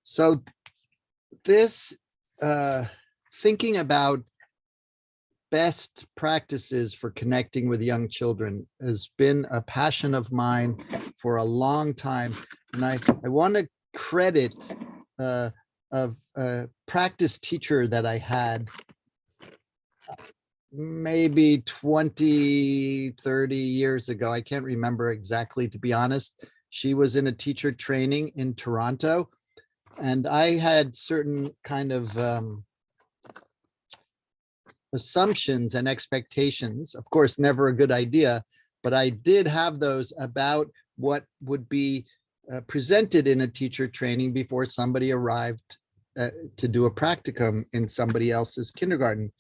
So this thinking about best practices for connecting with young children has been a passion of mine for a long time. And I want to credit a practice teacher that I had maybe 20, 30 years ago. I can't remember exactly, to be honest. She was in a teacher training in Toronto, and I had certain kind of assumptions and expectations, of course, never a good idea, but I did have those about what would be presented in a teacher training before somebody arrived to do a practicum in somebody else's kindergarten.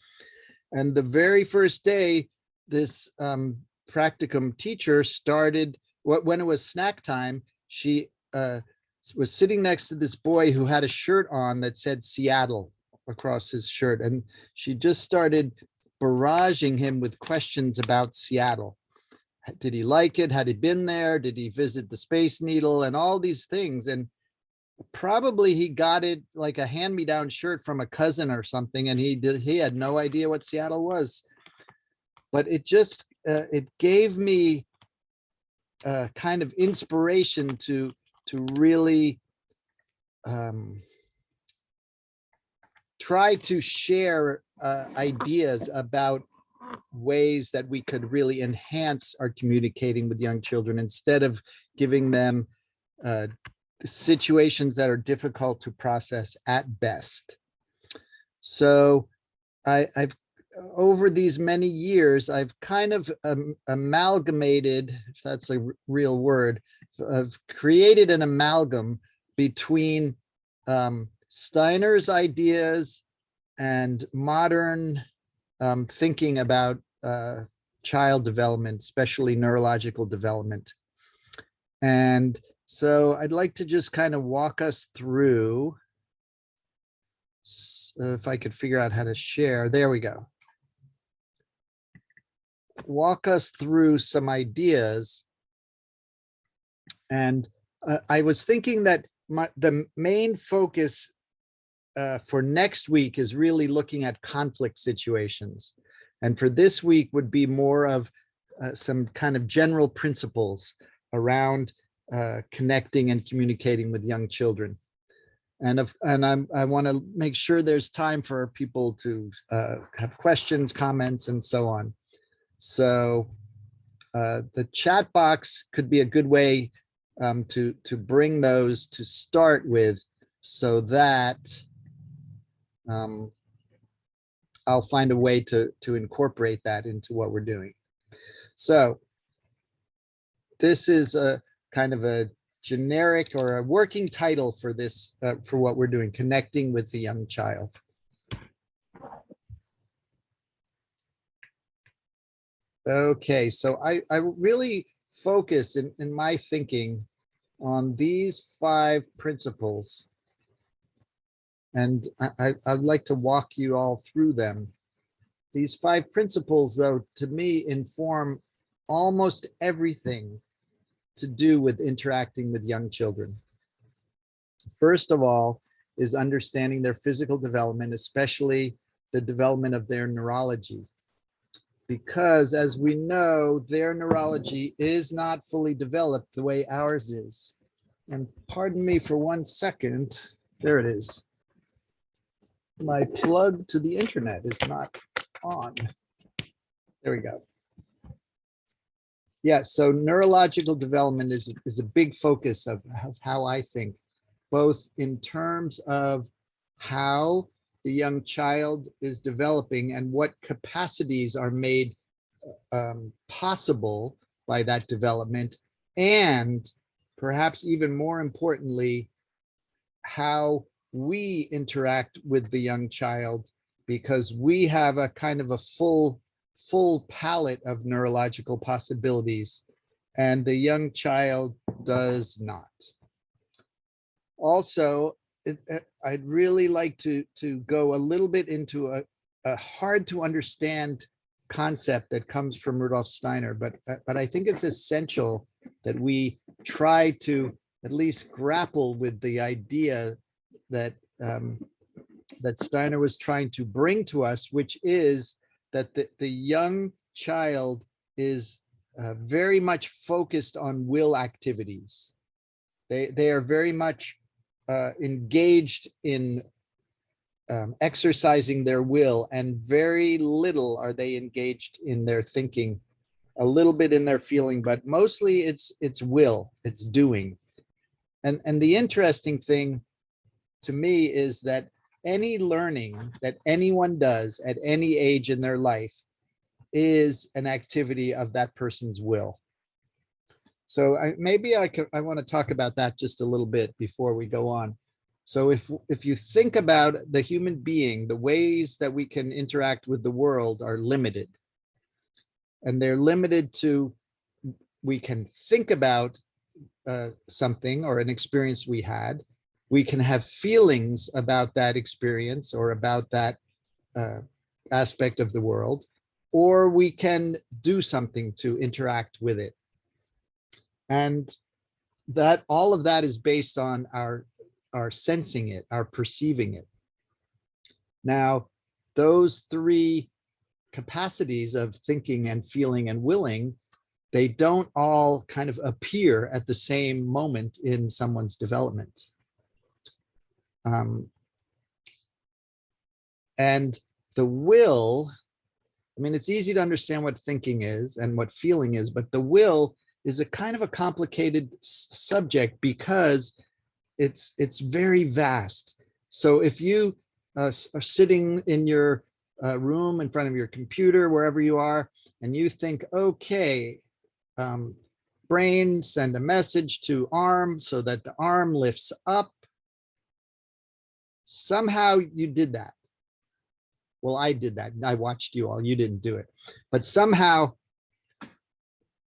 And the very first day, this practicum teacher started, when it was snack time, she was sitting next to this boy who had a shirt on that said Seattle across his shirt. And she just started barraging him with questions about Seattle. Did he like it? Had he been there? Did he visit the Space Needle? And all these things. And probably he got it like a hand-me-down shirt from a cousin or something, and he had no idea what Seattle was. But it just it gave me kind of inspiration to really try to share ideas about ways that we could really enhance our communicating with young children instead of giving them situations that are difficult to process at best. So I've over these many years, I've kind of amalgamated, if that's a real word, I've created an amalgam between Steiner's ideas and modern thinking about child development, especially neurological development. And so I'd like to just kind of walk us through, if I could figure out how to share, there we go. Walk us through some ideas. And I was thinking that the main focus for next week is really looking at conflict situations. And for this week would be more of some kind of general principles around connecting and communicating with young children. And I want to make sure there's time for people to have questions, comments, and so on. So the chat box could be a good way to bring those to start with, so that I'll find a way to incorporate that into what we're doing. So this is a kind of a generic or a working title for this, for what we're doing, connecting with the young child. Okay, so I really focus in my thinking on these 5 principles. And I'd like to walk you all through them. These 5 principles, though, to me, inform almost everything to do with interacting with young children. First of all is understanding their physical development, especially the development of their neurology. Because as we know, their neurology is not fully developed the way ours is. And pardon me for 1 second, there it is. My plug to the internet is not on. There we go. Yeah, so neurological development is a big focus of how I think, both in terms of how the young child is developing and what capacities are made possible by that development, and perhaps even more importantly, how we interact with the young child, because we have a kind of a full palette of neurological possibilities, and the young child does not. Also, I'd really like to go a little bit into a hard to understand concept that comes from Rudolf Steiner, but I think it's essential that we try to at least grapple with the idea that that Steiner was trying to bring to us, which is that the young child is very much focused on will activities. They are very much engaged in exercising their will, and very little are they engaged in their thinking, a little bit in their feeling, but mostly it's will, it's doing. And the interesting thing to me is that any learning that anyone does at any age in their life is an activity of that person's will. So I want to talk about that just a little bit before we go on. So if you think about the human being, the ways that we can interact with the world are limited. And they're limited to, we can think about something or an experience we had. We can have feelings about that experience or about that aspect of the world, or we can do something to interact with it. And that all of that is based on our sensing it, our perceiving it. Now, those three capacities of thinking and feeling and willing, they don't all kind of appear at the same moment in someone's development. And the will, I mean, it's easy to understand what thinking is and what feeling is, but the will is a kind of a complicated subject because it's very vast. So if you are sitting in your room in front of your computer, wherever you are, and you think, okay, brain, send a message to arm so that the arm lifts up. Somehow you did that. Well, I did that. I watched you all. You didn't do it. But somehow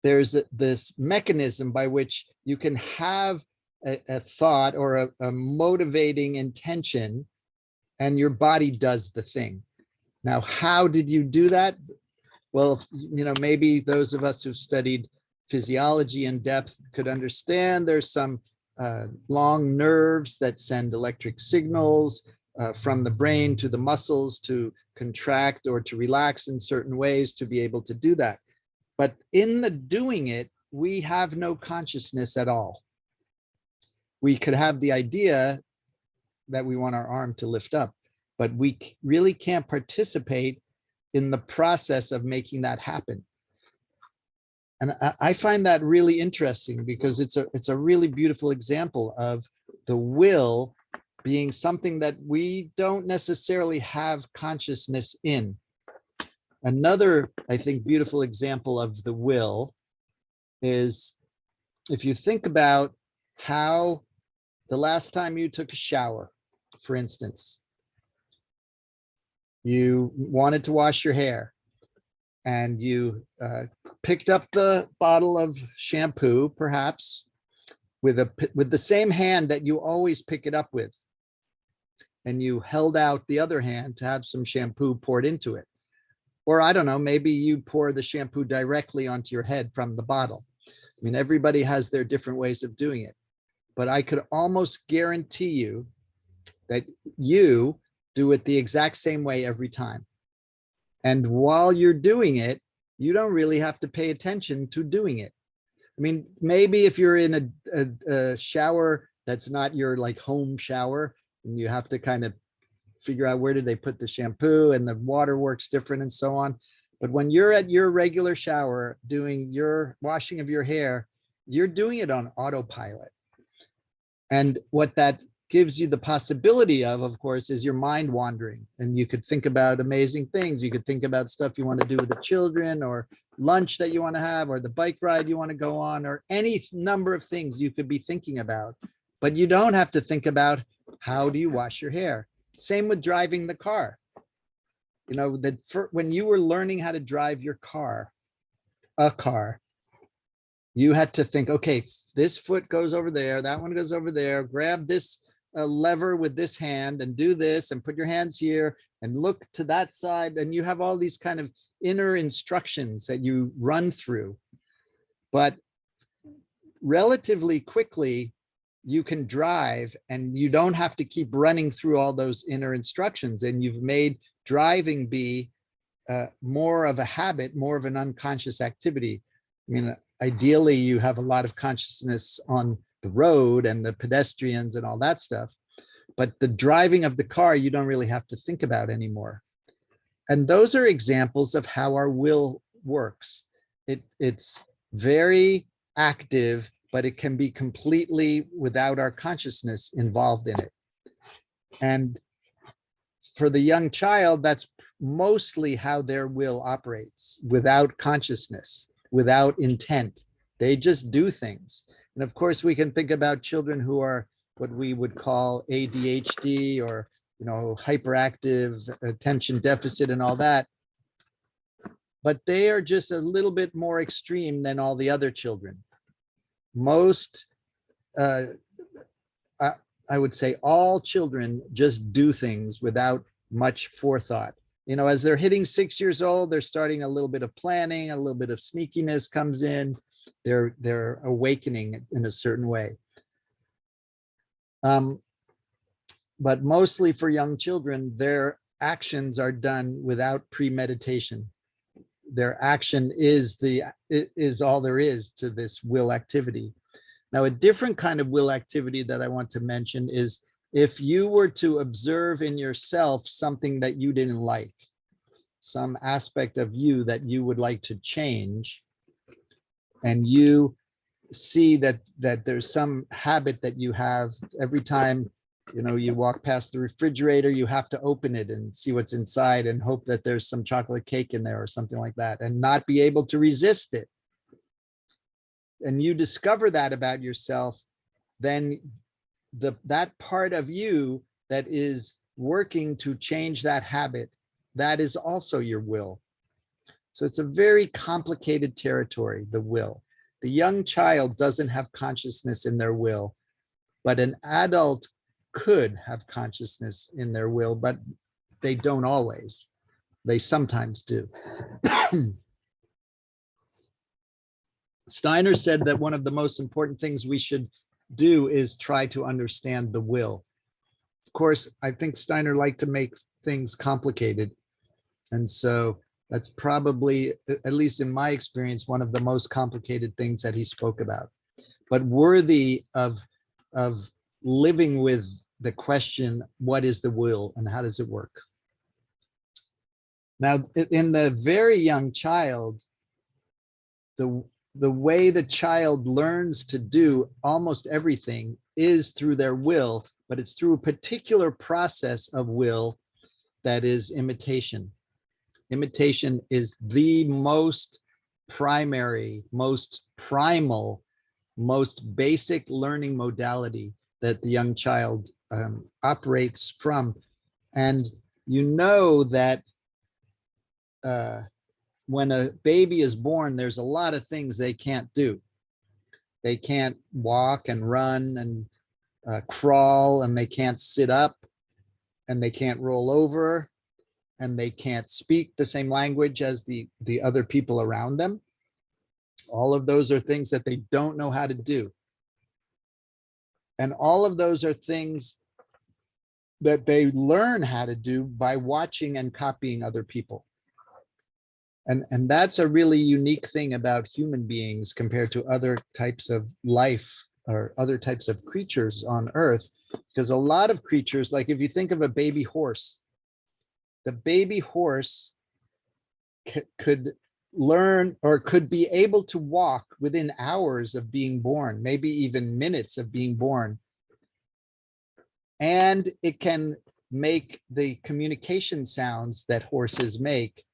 there's this mechanism by which you can have a thought or a motivating intention, and your body does the thing. Now, how did you do that? Well, you know, maybe those of us who've studied physiology in depth could understand there's some long nerves that send electric signals from the brain to the muscles to contract or to relax in certain ways to be able to do that. But in the doing it, we have no consciousness at all. We could have the idea that we want our arm to lift up, but we really can't participate in the process of making that happen. And I find that really interesting because it's a really beautiful example of the will being something that we don't necessarily have consciousness in. Another, I think, beautiful example of the will is if you think about how the last time you took a shower, for instance, you wanted to wash your hair and you picked up the bottle of shampoo, perhaps with the same hand that you always pick it up with, and you held out the other hand to have some shampoo poured into it. Or I don't know, maybe you pour the shampoo directly onto your head from the bottle. I mean, everybody has their different ways of doing it, but I could almost guarantee you that you do it the exact same way every time. And while you're doing it, you don't really have to pay attention to doing it. I mean, maybe if you're in a shower that's not your like home shower, and you have to kind of figure out where did they put the shampoo and the water works different and so on. But when you're at your regular shower doing your washing of your hair, you're doing it on autopilot. And what that gives you the possibility of course, is your mind wandering. And you could think about amazing things. You could think about stuff you want to do with the children, or lunch that you want to have, or the bike ride you want to go on, or any number of things you could be thinking about. But you don't have to think about how do you wash your hair. Same with driving the car. You know, that when you were learning how to drive your car, you had to think, okay, this foot goes over there, that one goes over there, grab this lever with this hand and do this and put your hands here and look to that side. And you have all these kind of inner instructions that you run through. But relatively quickly, you can drive and you don't have to keep running through all those inner instructions, and you've made driving be more of a habit, more of an unconscious activity. I mean, ideally you have a lot of consciousness on the road and the pedestrians and all that stuff, but the driving of the car, you don't really have to think about anymore. And those are examples of how our will works. It's very active, but it can be completely without our consciousness involved in it. And for the young child, that's mostly how their will operates, without consciousness, without intent. They just do things. And of course, we can think about children who are what we would call ADHD, or hyperactive attention deficit and all that. But they are just a little bit more extreme than all the other children. Most, I would say all children just do things without much forethought. As they're hitting 6 years old, they're starting a little bit of planning, a little bit of sneakiness comes in. They're awakening in a certain way. But mostly for young children, their actions are done without premeditation. Their action is all there is to this will activity. Now, a different kind of will activity that I want to mention is if you were to observe in yourself something that you didn't like, some aspect of you that you would like to change, and you see that there's some habit that you have every time you walk past the refrigerator, you have to open it and see what's inside and hope that there's some chocolate cake in there or something like that, and not be able to resist it. And you discover that about yourself, then that part of you that is working to change that habit, that is also your will. So it's a very complicated territory, the will. The young child doesn't have consciousness in their will, but an adult could have consciousness in their will, but they don't always. They sometimes do. Steiner said that one of the most important things we should do is try to understand the will. Of course, I think Steiner liked to make things complicated. And so that's probably, at least in my experience, one of the most complicated things that he spoke about, but worthy of living with the question, what is the will and how does it work? Now, in the very young child, the way the child learns to do almost everything is through their will, but it's through a particular process of will that is imitation. Imitation is the most primary, most primal, most basic learning modality that the young child operates from. And that when a baby is born, there's a lot of things they can't do. They can't walk and run and crawl, and they can't sit up, and they can't roll over, and they can't speak the same language as the other people around them. All of those are things that they don't know how to do. And all of those are things that they learn how to do by watching and copying other people. And that's a really unique thing about human beings compared to other types of life or other types of creatures on Earth. Because a lot of creatures, like if you think of a baby horse, the baby horse could learn or could be able to walk within hours of being born, maybe even minutes of being born. And it can make the communication sounds that horses make,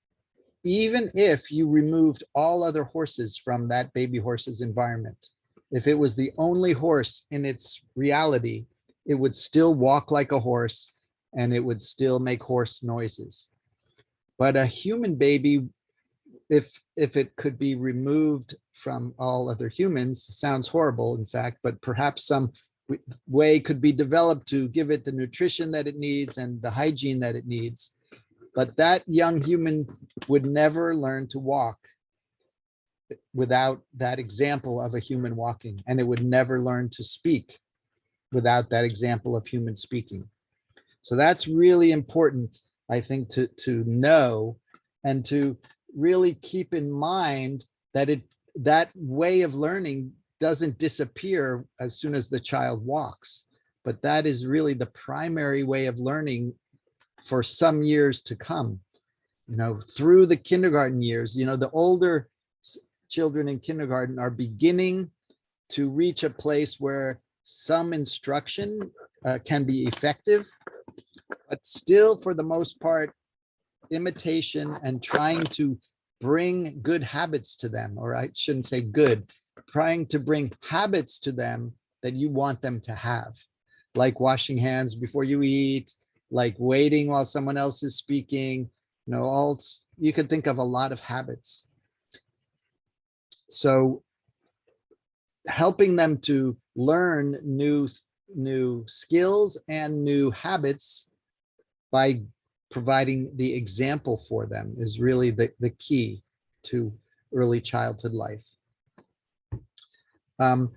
even if you removed all other horses from that baby horse's environment. If it was the only horse in its reality, it would still walk like a horse and it would still make horse noises. But a human baby, if it could be removed from all other humans, sounds horrible, in fact, but perhaps some way could be developed to give it the nutrition that it needs and the hygiene that it needs. But that young human would never learn to walk without that example of a human walking, and it would never learn to speak without that example of human speaking. So that's really important, I think, to know and to really keep in mind that that way of learning doesn't disappear as soon as the child walks, but that is really the primary way of learning for some years to come. Through the kindergarten years, the older children in kindergarten are beginning to reach a place where some instruction can be effective, but still, for the most part, imitation and trying to bring good habits to them, or I shouldn't say good, trying to bring habits to them that you want them to have, like washing hands before you eat, like waiting while someone else is speaking, all you could think of a lot of habits. So helping them to learn new skills and new habits by providing the example for them is really the key to early childhood life. A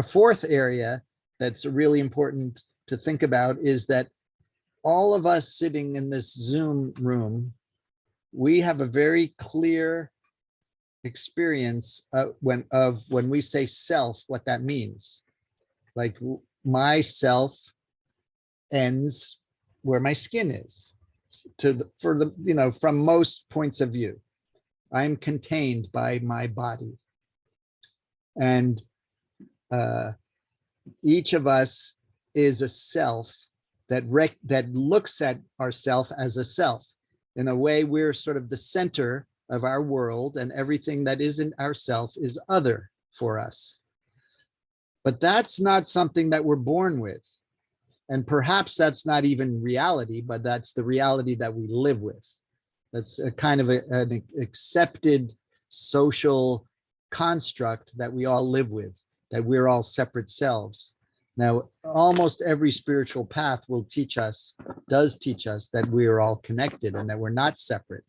fourth area that's really important to think about is that all of us sitting in this Zoom room, we have a very clear experience when we say self, what that means. Like my self ends where my skin is, from most points of view. I'm contained by my body. And each of us is a self that looks at ourself as a self. In a way, we're sort of the center of our world, and everything that isn't ourself is other for us. But that's not something that we're born with. And perhaps that's not even reality, but that's the reality that we live with. That's a kind of an accepted social construct that we all live with, that we're all separate selves. Now, almost every spiritual path does teach us that we are all connected and that we're not separate.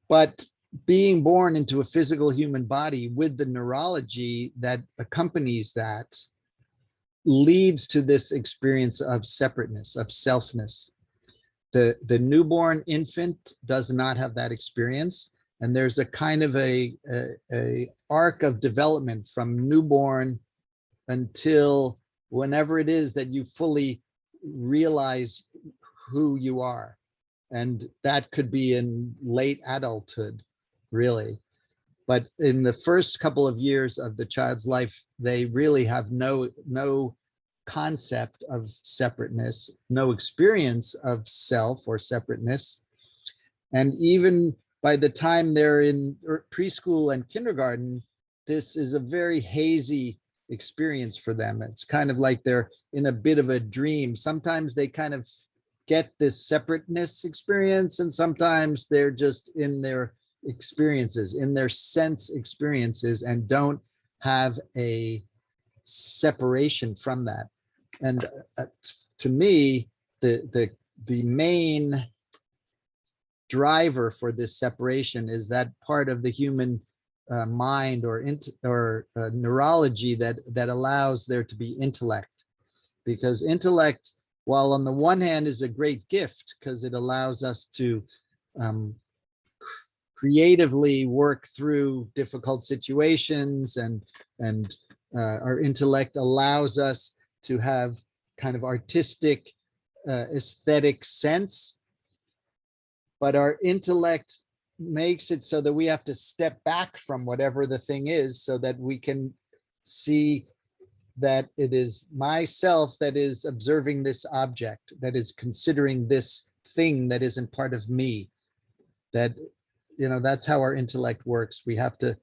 But being born into a physical human body with the neurology that accompanies that leads to this experience of separateness, of selfness. The newborn infant does not have that experience, and there's a kind of a arc of development from newborn until whenever it is that you fully realize who you are. And that could be in late adulthood, really. But in the first couple of years of the child's life, they really have no concept of separateness, no experience of self or separateness. And even by the time they're in preschool and kindergarten, this is a very hazy experience for them. It's kind of like they're in a bit of a dream. Sometimes they kind of get this separateness experience, and sometimes they're just in their experiences, in their sense experiences, and don't have a separation from that. And to me, the main driver for this separation is that part of the human mind or neurology that allows there to be intellect. Because intellect, while on the one hand is a great gift because it allows us to creatively work through difficult situations, and our intellect allows us to have kind of artistic, aesthetic sense, but our intellect makes it so that we have to step back from whatever the thing is so that we can see that it is myself that is observing this object, that is considering this thing that isn't part of me. That, that's how our intellect works. We have to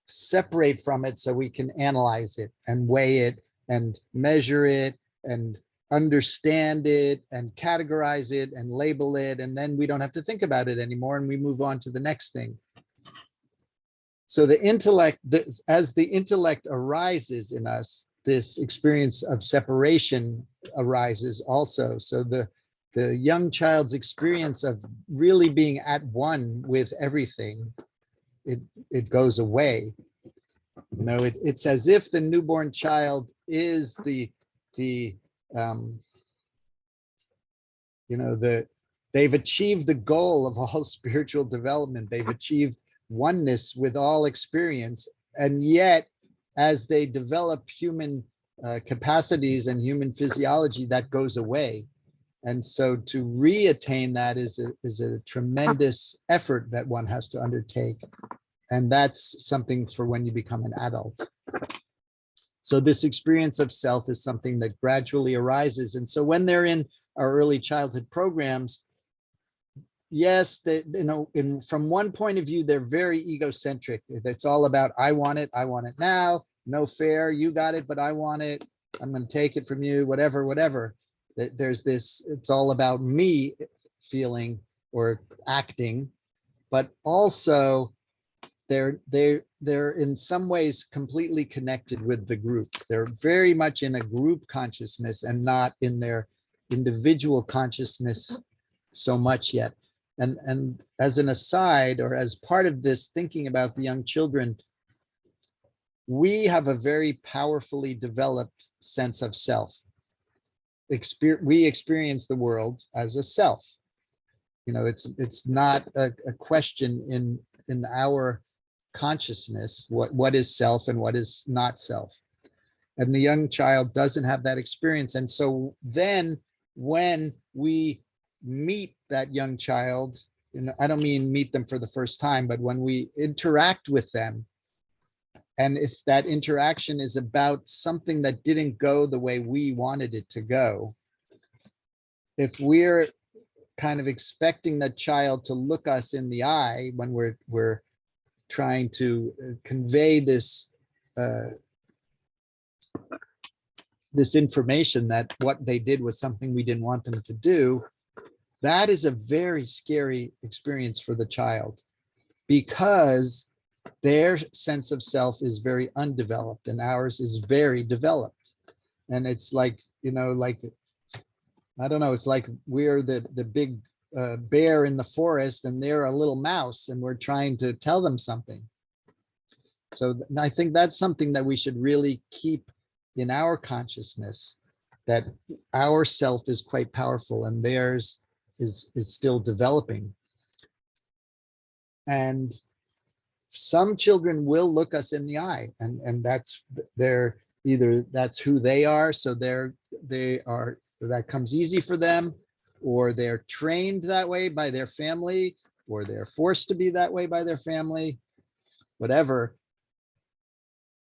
separate from it so we can analyze it and weigh it and measure it and understand it and categorize it and label it, and then we don't have to think about it anymore and we move on to the next thing. So the intellect, as the intellect arises in us, this experience of separation arises also. So the young child's experience of really being at one with everything, it goes away. You know, it's as if the newborn child is you know, they've achieved the goal of all spiritual development. They've achieved oneness with all experience. And yet, as they develop human capacities and human physiology, that goes away. And so to reattain that is a tremendous effort that one has to undertake. And that's something for when you become an adult. So this experience of self is something that gradually arises. And so when they're in our early childhood programs, yes, they, you know, from one point of view, they're very egocentric. It's all about, I want it now, no fair, you got it, but I want it, I'm going to take it from you, whatever. There's this, it's all about me feeling or acting, but also they're in some ways completely connected with the group. They're very much in a group consciousness and not in their individual consciousness so much yet. And as an aside, or as part of this thinking about the young children, we have a very powerfully developed sense of self. We experience the world as a self. You know, it's not a question in our consciousness what is self and what is not self. And the young child doesn't have that experience. And so then when we meet that young child, and I don't mean meet them for the first time, but when we interact with them, and if that interaction is about something that didn't go the way we wanted it to go, if we're kind of expecting that child to look us in the eye when we're trying to convey this this information that what they did was something we didn't want them to do, that is a very scary experience for the child, because their sense of self is very undeveloped and ours is very developed. And it's like, you know, like, I don't know, it's like we're the big bear in the forest and they're a little mouse and we're trying to tell them something. So I think that's something that we should really keep in our consciousness, that our self is quite powerful and theirs is still developing. And some children will look us in the eye, and that's either that's who they are, so that comes easy for them, or they're trained that way by their family, or they're forced to be that way by their family, whatever.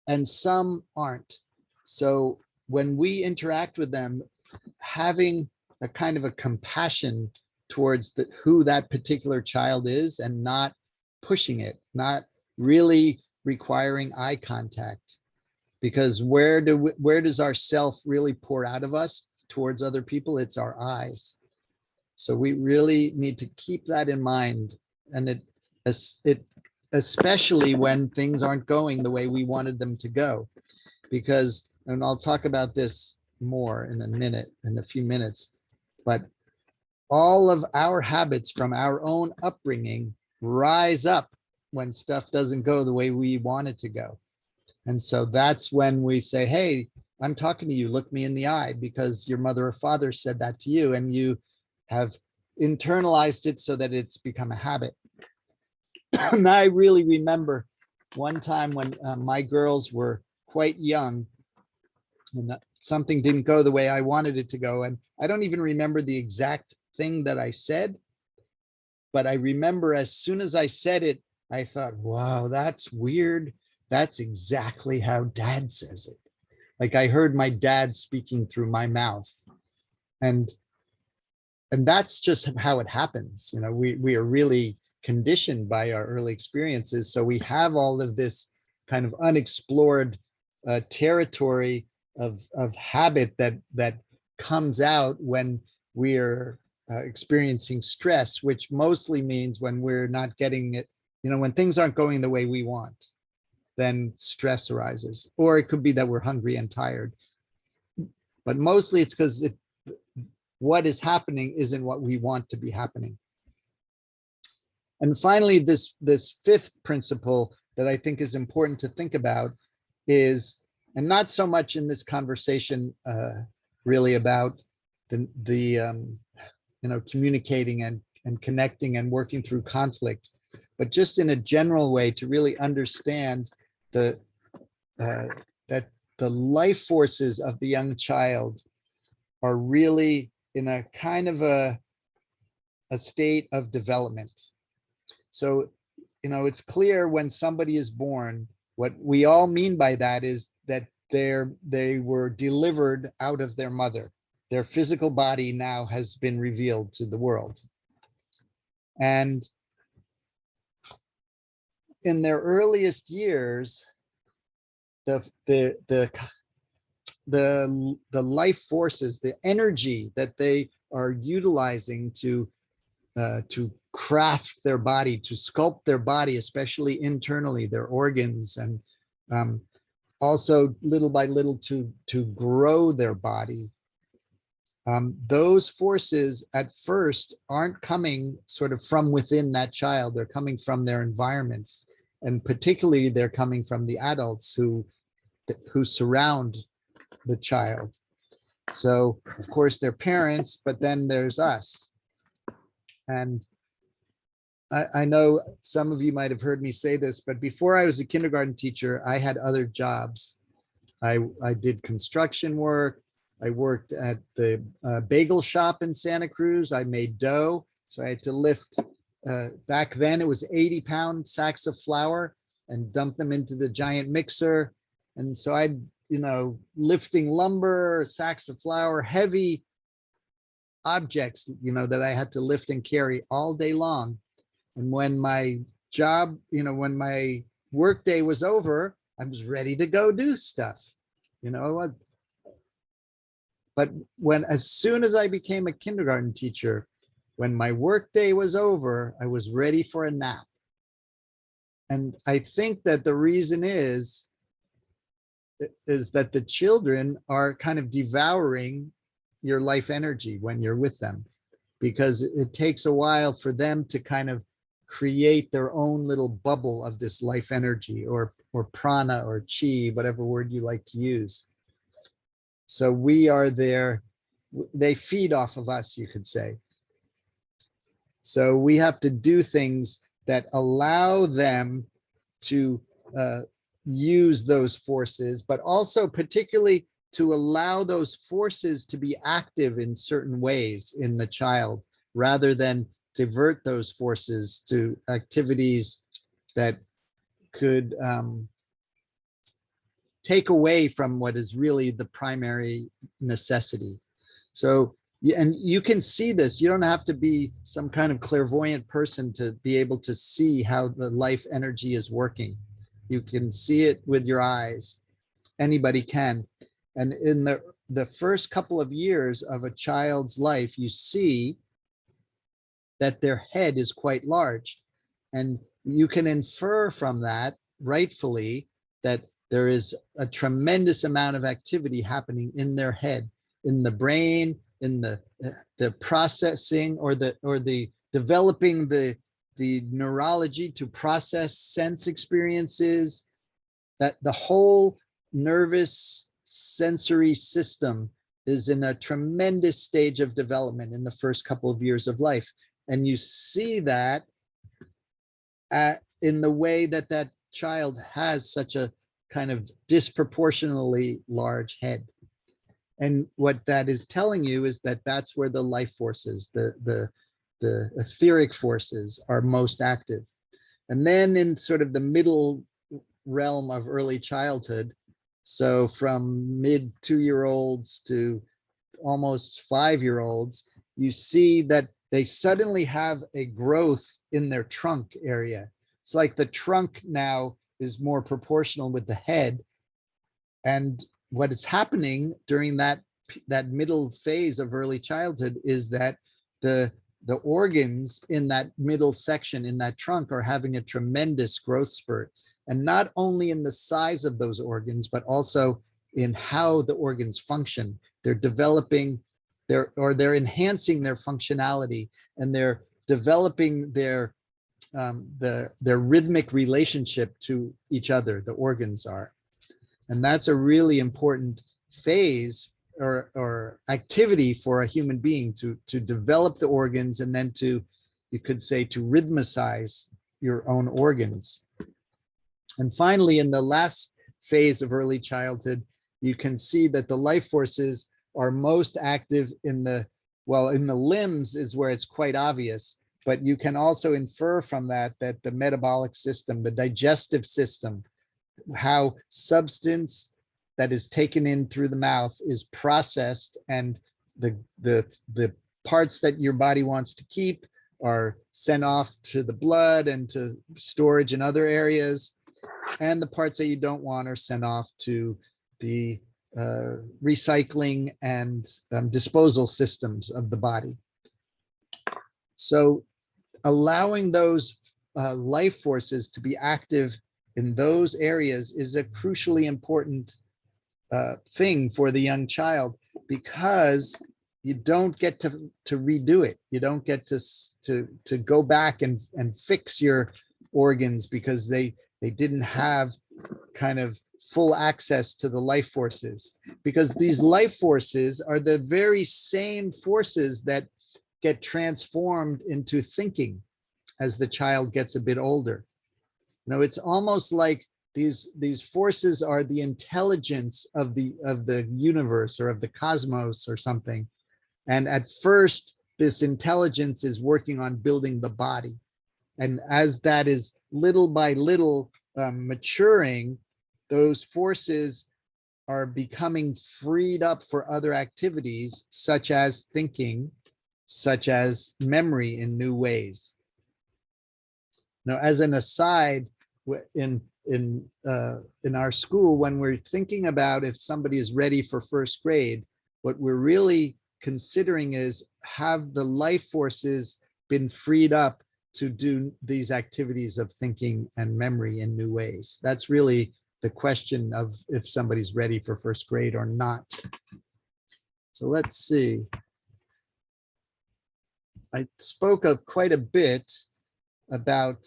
And some aren't. So when we interact with them, having a kind of a compassion towards who that particular child is, and not pushing it, not really requiring eye contact, because where does our self really pour out of us towards other people? It's our eyes. So we really need to keep that in mind, and it especially when things aren't going the way we wanted them to go, because, and I'll talk about this more in a few minutes, but all of our habits from our own upbringing rise up when stuff doesn't go the way we want it to go. And so that's when we say, hey, I'm talking to you, look me in the eye, because your mother or father said that to you and you have internalized it so that it's become a habit. And I really remember one time when my girls were quite young and something didn't go the way I wanted it to go. And I don't even remember the exact thing that I said, but I remember as soon as I said it, I thought, wow, that's weird. That's exactly how Dad says it. Like I heard my dad speaking through my mouth. And that's just how it happens. You know, we are really conditioned by our early experiences. So we have all of this kind of unexplored territory of habit that comes out when we're experiencing stress, which mostly means when we're not getting it, you know, when things aren't going the way we want, then stress arises. Or it could be that we're hungry and tired. But mostly it's because what is happening isn't what we want to be happening. And finally, this fifth principle that I think is important to think about is, and not so much in this conversation really about communicating and connecting and working through conflict, but just in a general way to really understand that the life forces of the young child are really in a kind of a state of development. So, it's clear when somebody is born, what we all mean by that is that they were delivered out of their mother. Their physical body now has been revealed to the world. And in their earliest years, the life forces, the energy that they are utilizing to craft their body, to sculpt their body, especially internally, their organs, and also little by little to grow their body. Those forces at first aren't coming sort of from within that child. They're coming from their environment, and particularly they're coming from the adults who surround the child. So of course they're parents, but then there's us. And I know some of you might have heard me say this, but before I was a kindergarten teacher, I had other jobs. I did construction work. I worked at the bagel shop in Santa Cruz. I made dough. So I had to lift, back then it was 80-pound sacks of flour and dump them into the giant mixer. And so I'd, lifting lumber, sacks of flour, heavy objects, that I had to lift and carry all day long. And when my job, when my work day was over, I was ready to go do stuff, But as soon as I became a kindergarten teacher, when my work day was over, I was ready for a nap. And I think that the reason is that the children are kind of devouring your life energy when you're with them, because it takes a while for them to kind of create their own little bubble of this life energy, or prana or chi, whatever word you like to use. So we are there, they feed off of us, you could say. So we have to do things that allow them to use those forces, but also particularly to allow those forces to be active in certain ways in the child, rather than divert those forces to activities that could take away from what is really the primary necessity. So, and you can see this, you don't have to be some kind of clairvoyant person to be able to see how the life energy is working. You can see it with your eyes. Anybody can. And in the first couple of years of a child's life, you see that their head is quite large. And you can infer from that, rightfully, that there is a tremendous amount of activity happening in their head, in the brain, in the processing, or the developing the neurology to process sense experiences, that the whole nervous sensory system is in a tremendous stage of development in the first couple of years of life. And you see that in the way that that child has such a kind of disproportionately large head. And what that is telling you is that that's where the life forces, the etheric forces, are most active. And then in sort of the middle realm of early childhood, so from mid 2-year-olds to almost 5-year-olds, you see that they suddenly have a growth in their trunk area. It's like the trunk now is more proportional with the head. And what is happening during that middle phase of early childhood is that the organs in that middle section, in that trunk, are having a tremendous growth spurt. And not only in the size of those organs, but also in how the organs function. They're developing they're enhancing their functionality, and they're developing their rhythmic relationship to each other, the organs are. And that's a really important phase or activity for a human being to develop the organs and then to, you could say, to rhythmicize your own organs. And finally, in the last phase of early childhood, you can see that the life forces are most active in the, well, in the limbs is where it's quite obvious, but you can also infer from that that the metabolic system, the digestive system, how substance that is taken in through the mouth is processed, and the parts that your body wants to keep are sent off to the blood and to storage in other areas, and the parts that you don't want are sent off to the recycling and disposal systems of the body. So allowing those life forces to be active in those areas is a crucially important thing for the young child, because you don't get to redo it. You don't get to go back and fix your organs because they didn't have kind of full access to the life forces, because these life forces are the very same forces that get transformed into thinking as the child gets a bit older. You know, it's almost like these forces are the intelligence of the universe or of the cosmos or something. And at first, this intelligence is working on building the body. And as that is little by little maturing, those forces are becoming freed up for other activities, such as thinking, such as memory in new ways. Now, as an aside, in our school, when we're thinking about if somebody is ready for first grade, what we're really considering is, have the life forces been freed up to do these activities of thinking and memory in new ways? That's really the question of if somebody's ready for first grade or not. So let's see. I spoke of quite a bit about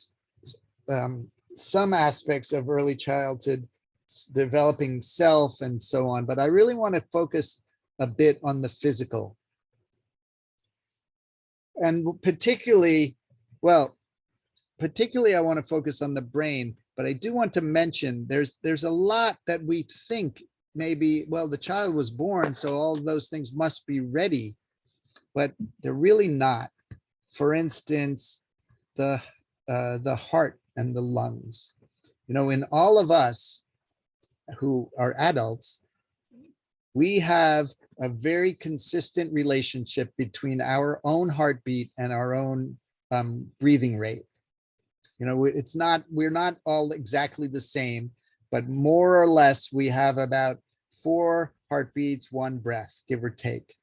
some aspects of early childhood, developing self and so on, but I really want to focus a bit on the physical. And particularly I want to focus on the brain, but I do want to mention there's a lot that we think maybe, well, the child was born, so all of those things must be ready, but they're really not. For instance, the heart and the lungs. You know, in all of us who are adults, we have a very consistent relationship between our own heartbeat and our own breathing rate. You know, we're not all exactly the same, but more or less we have about 4 heartbeats, 1 breath, give or take.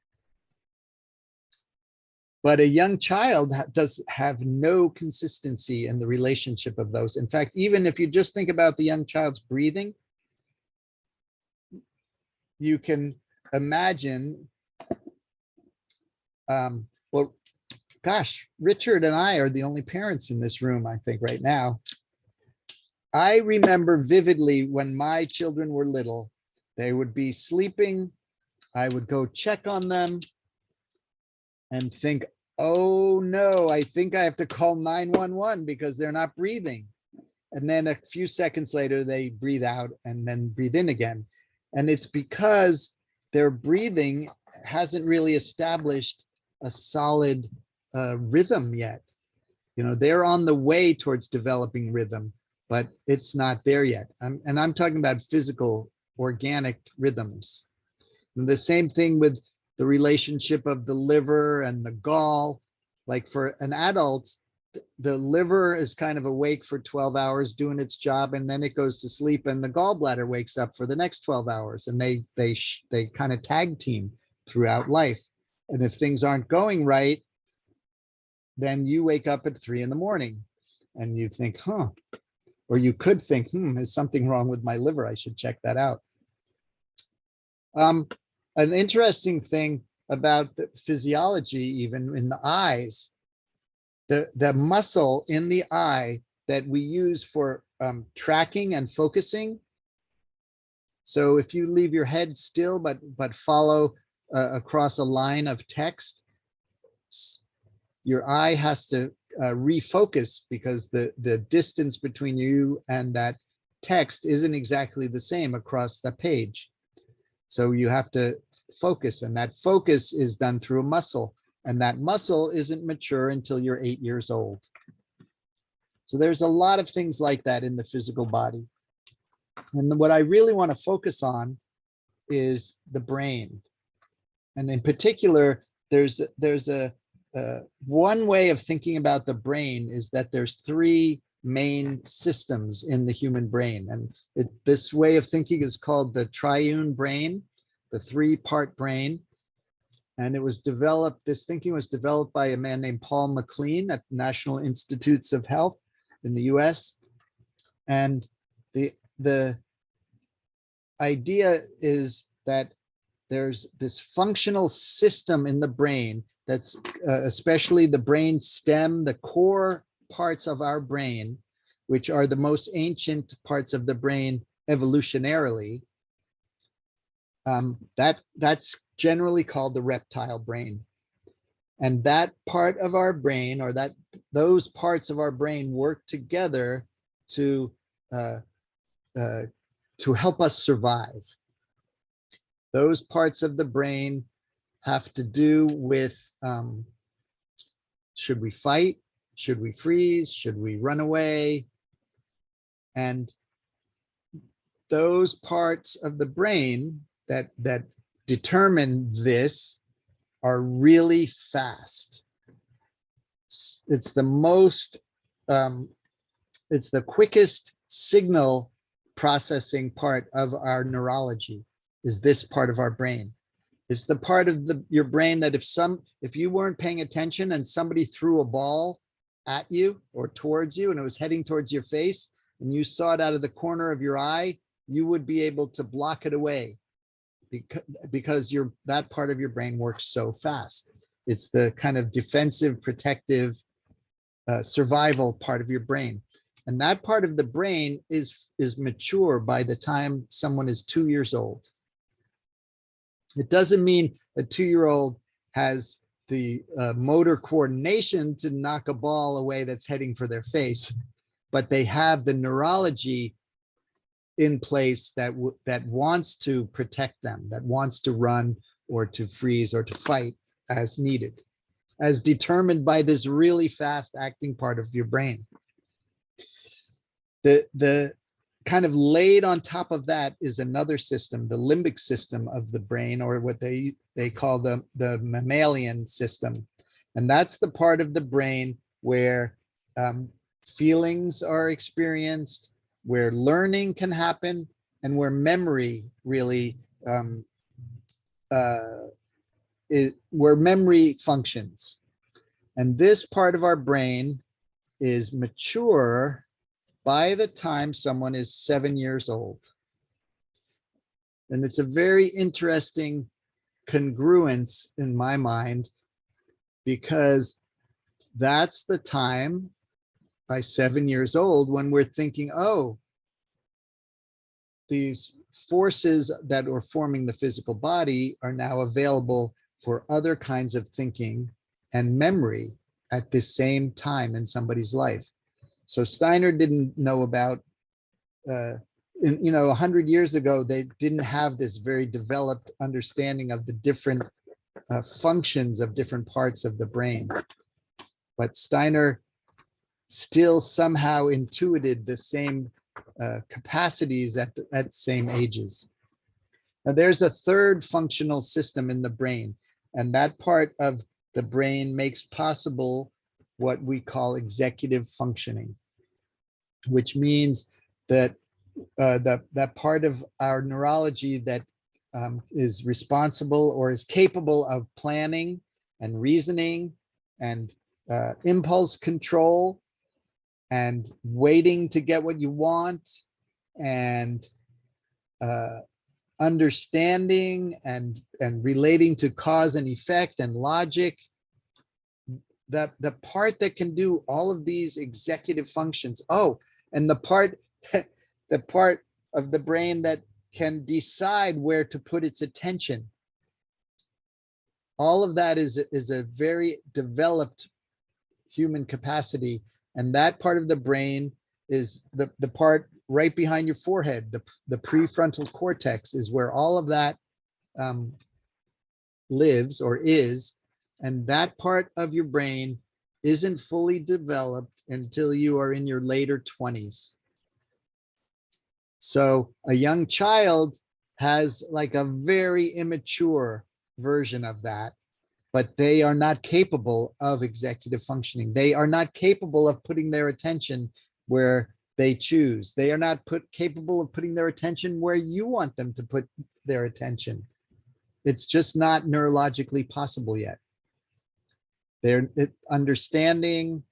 But a young child does have no consistency in the relationship of those. In fact, even if you just think about the young child's breathing, you can imagine, well, gosh, Richard and I are the only parents in this room, I think, right now. I remember vividly when my children were little, they would be sleeping. I would go check on them and think, oh no, I think I have to call 911 because they're not breathing. And then a few seconds later, they breathe out and then breathe in again. And it's because their breathing hasn't really established a solid rhythm yet. You know, they're on the way towards developing rhythm, but it's not there yet. And I'm talking about physical, organic rhythms. And the same thing with the relationship of the liver and the gall. Like for an adult, the liver is kind of awake for 12 hours doing its job, and then it goes to sleep, and the gallbladder wakes up for the next 12 hours, and they kind of tag team throughout life. And if things aren't going right, then you wake up at 3 in the morning and you think, or you could think, is something wrong with my liver? I should check that out. An interesting thing about the physiology, even in the eyes, the muscle in the eye that we use for tracking and focusing So if you leave your head still, but follow across a line of text, your eye has to refocus because the distance between you and that text isn't exactly the same across the page. So you have to focus, and that focus is done through a muscle, and that muscle isn't mature until you're 8 years old. So there's a lot of things like that in the physical body. And what I really want to focus on is the brain. And in particular, there's a one way of thinking about the brain is that there's 3 main systems in the human brain. And this way of thinking is called the triune brain, the 3-part brain. And it was developed, this thinking was developed by a man named Paul MacLean at National Institutes of Health in the US. And the idea is that there's this functional system in the brain that's especially the brain stem, the core parts of our brain, which are the most ancient parts of the brain evolutionarily. That's generally called the reptile brain. And that part of our brain, or those parts of our brain, work together to help us survive. Those parts of the brain have to do with should we fight? Should we freeze? Should we run away? And those parts of the brain that determine this are really fast. It's the quickest signal processing part of our neurology, is this part of our brain. It's the part of your brain that if you weren't paying attention and somebody threw a ball at you or towards you and it was heading towards your face and you saw it out of the corner of your eye, you would be able to block it away because that part of your brain works so fast. It's the kind of defensive, protective, survival part of your brain. And that part of the brain is mature by the time someone is 2 years old. It doesn't mean a 2-year-old has the motor coordination to knock a ball away that's heading for their face, but they have the neurology in place that wants to protect them, that wants to run or to freeze or to fight as needed, as determined by this really fast acting part of your brain. The kind of laid on top of that is another system, the limbic system of the brain, or what they call the mammalian system. And that's the part of the brain where feelings are experienced, where learning can happen, and where memory really where memory functions. And this part of our brain is mature by the time someone is 7 years old. And it's a very interesting congruence in my mind, because that's the time by 7 years old when we're thinking, oh, these forces that are forming the physical body are now available for other kinds of thinking and memory at the same time in somebody's life. So Steiner didn't know about, 100 years ago, they didn't have this very developed understanding of the different functions of different parts of the brain. But Steiner still somehow intuited the same capacities at same ages. Now there's a third functional system in the brain, and that part of the brain makes possible what we call executive functioning, which means that that part of our neurology that is responsible or is capable of planning and reasoning and impulse control and waiting to get what you want and understanding and relating to cause and effect and logic. The part that can do all of these executive functions. Oh, and the part of the brain that can decide where to put its attention. All of that is a very developed human capacity. And that part of the brain is the part right behind your forehead. The prefrontal cortex is where all of that lives or is. And that part of your brain isn't fully developed until you are in your later 20s. So a young child has like a very immature version of that, but they are not capable of executive functioning. They are not capable of putting their attention where they choose. They are not capable of putting their attention where you want them to put their attention. It's just not neurologically possible yet. Their understanding,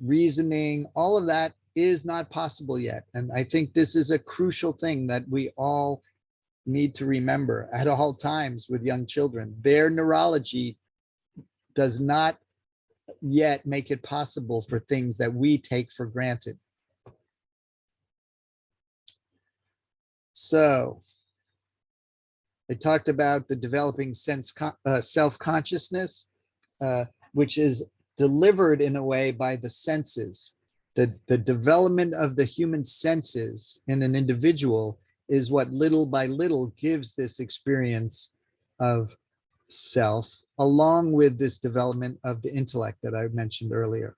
reasoning, all of that is not possible yet. And I think this is a crucial thing that we all need to remember at all times with young children. Their neurology does not yet make it possible for things that we take for granted. So I talked about the developing self-consciousness, which is delivered in a way by the senses. The development of the human senses in an individual is what little by little gives this experience of self, along with this development of the intellect that I mentioned earlier.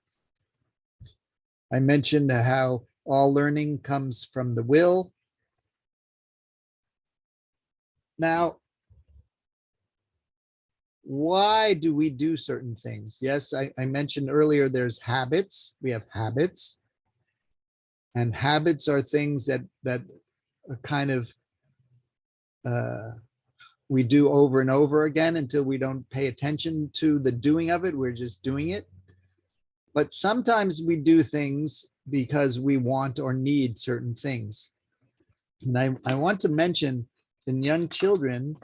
I mentioned how all learning comes from the will. Now, why do we do certain things? Yes, I mentioned earlier there's habits. We have habits. And habits are things that are kind of we do over and over again until we don't pay attention to the doing of it. We're just doing it. But sometimes we do things because we want or need certain things. And I want to mention in young children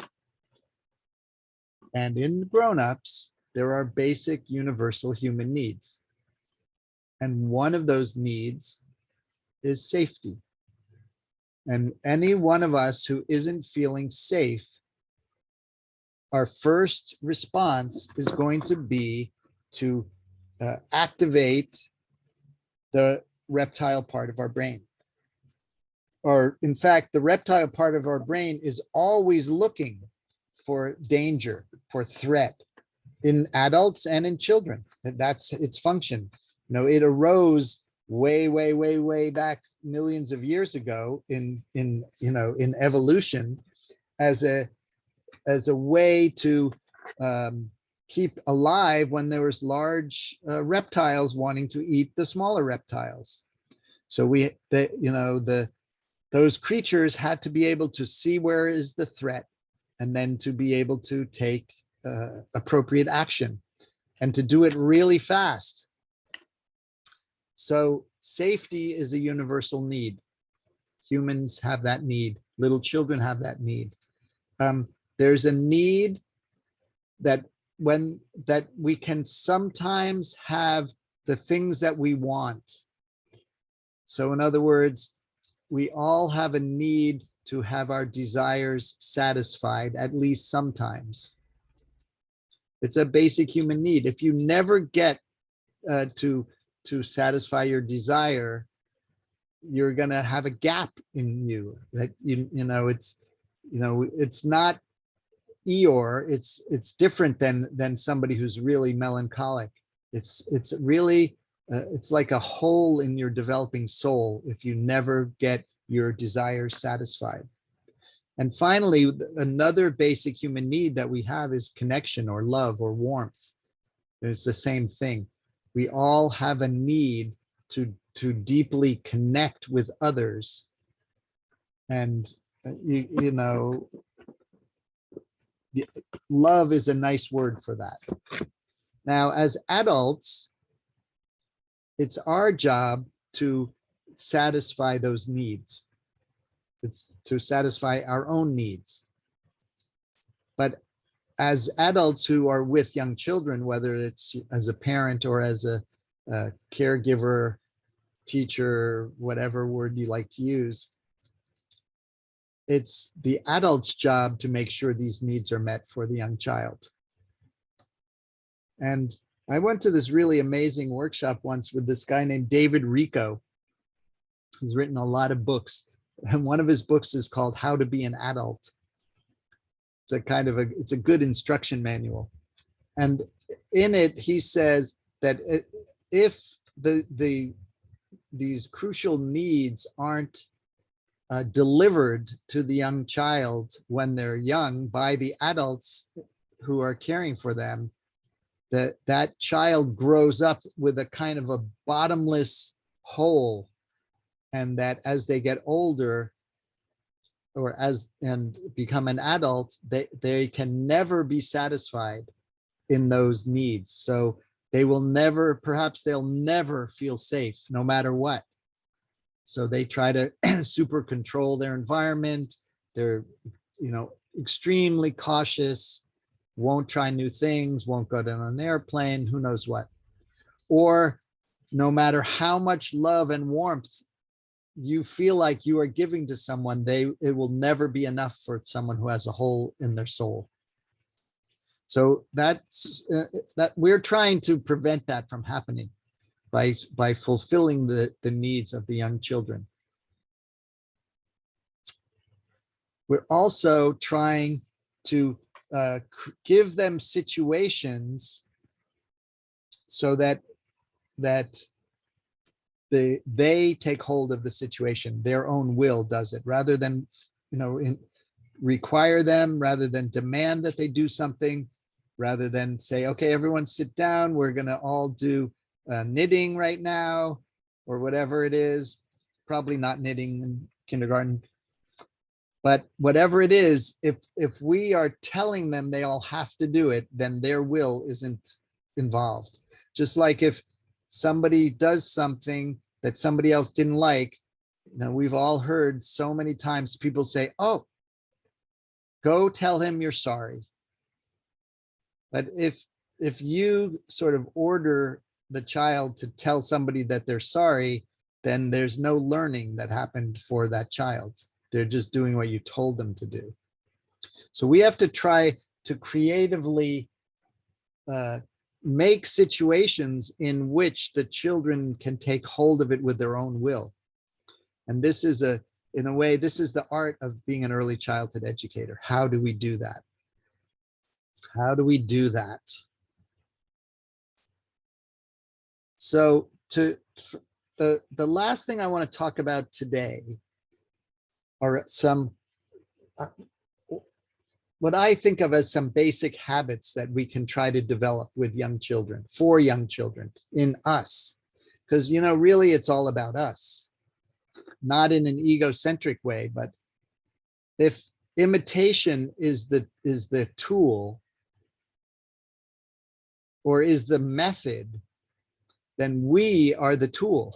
and in grown-ups, there are basic universal human needs. And one of those needs is safety. And any one of us who isn't feeling safe, our first response is going to be to activate the reptile part of our brain. Or in fact, the reptile part of our brain is always looking for danger, for threat in adults and in children. That's its function. You know, it arose way back millions of years ago in evolution as a way to keep alive when there was large reptiles wanting to eat the smaller reptiles. So those creatures had to be able to see where is the threat, and then to be able to take appropriate action, and to do it really fast. So safety is a universal need. Humans have that need. Little children have that need. There's a need that we can sometimes have the things that we want. So in other words, we all have a need to have our desires satisfied, at least sometimes. It's a basic human need. If you never get to satisfy your desire, you're going to have a gap in you that it's not Eeyore. It's different than somebody who's really melancholic. It's really it's like a hole in your developing soul if you never get your desires satisfied. And finally, another basic human need that we have is connection or love or warmth. It's the same thing. We all have a need to deeply connect with others. And love is a nice word for that. Now, as adults, it's our job to satisfy those needs. It's to satisfy our own needs. But as adults who are with young children, whether it's as a parent or as a caregiver, teacher, whatever word you like to use, it's the adult's job to make sure these needs are met for the young child. And I went to this really amazing workshop once with this guy named David Rico. He's written a lot of books, and one of his books is called How to Be an Adult. It's a good instruction manual. And in it, he says that if these crucial needs aren't delivered to the young child when they're young by the adults who are caring for them, that child grows up with a kind of a bottomless hole, and that as they get older and become an adult, they can never be satisfied in those needs. So they'll never feel safe no matter what. So they try to super control their environment. They're, extremely cautious, won't try new things, won't go down an airplane, who knows what. Or no matter how much love and warmth you feel like you are giving to someone, it will never be enough for someone who has a hole in their soul. So that's that we're trying to prevent that from happening by fulfilling the needs of the young children. We're also trying to give them situations so that they take hold of the situation. Their own will does it, rather than require them, rather than demand that they do something, rather than say, okay, everyone sit down, we're going to all do knitting right now, or whatever it is. Probably not knitting in kindergarten, but whatever it is, if we are telling them they all have to do it, then their will isn't involved. Just like if somebody does something that somebody else didn't like, we've all heard so many times people say, oh, go tell him you're sorry. But if you sort of order the child to tell somebody that they're sorry, then there's no learning that happened for that child. They're just doing what you told them to do. So we have to try to creatively make situations in which the children can take hold of it with their own will. And this is in a way, this is the art of being an early childhood educator. How do we do that? How do we do that? So the last thing I want to talk about today are some what I think of as some basic habits that we can try to develop with young children, for young children, in us. Because, really it's all about us, not in an egocentric way, but if imitation is the tool or is the method, then we are the tool.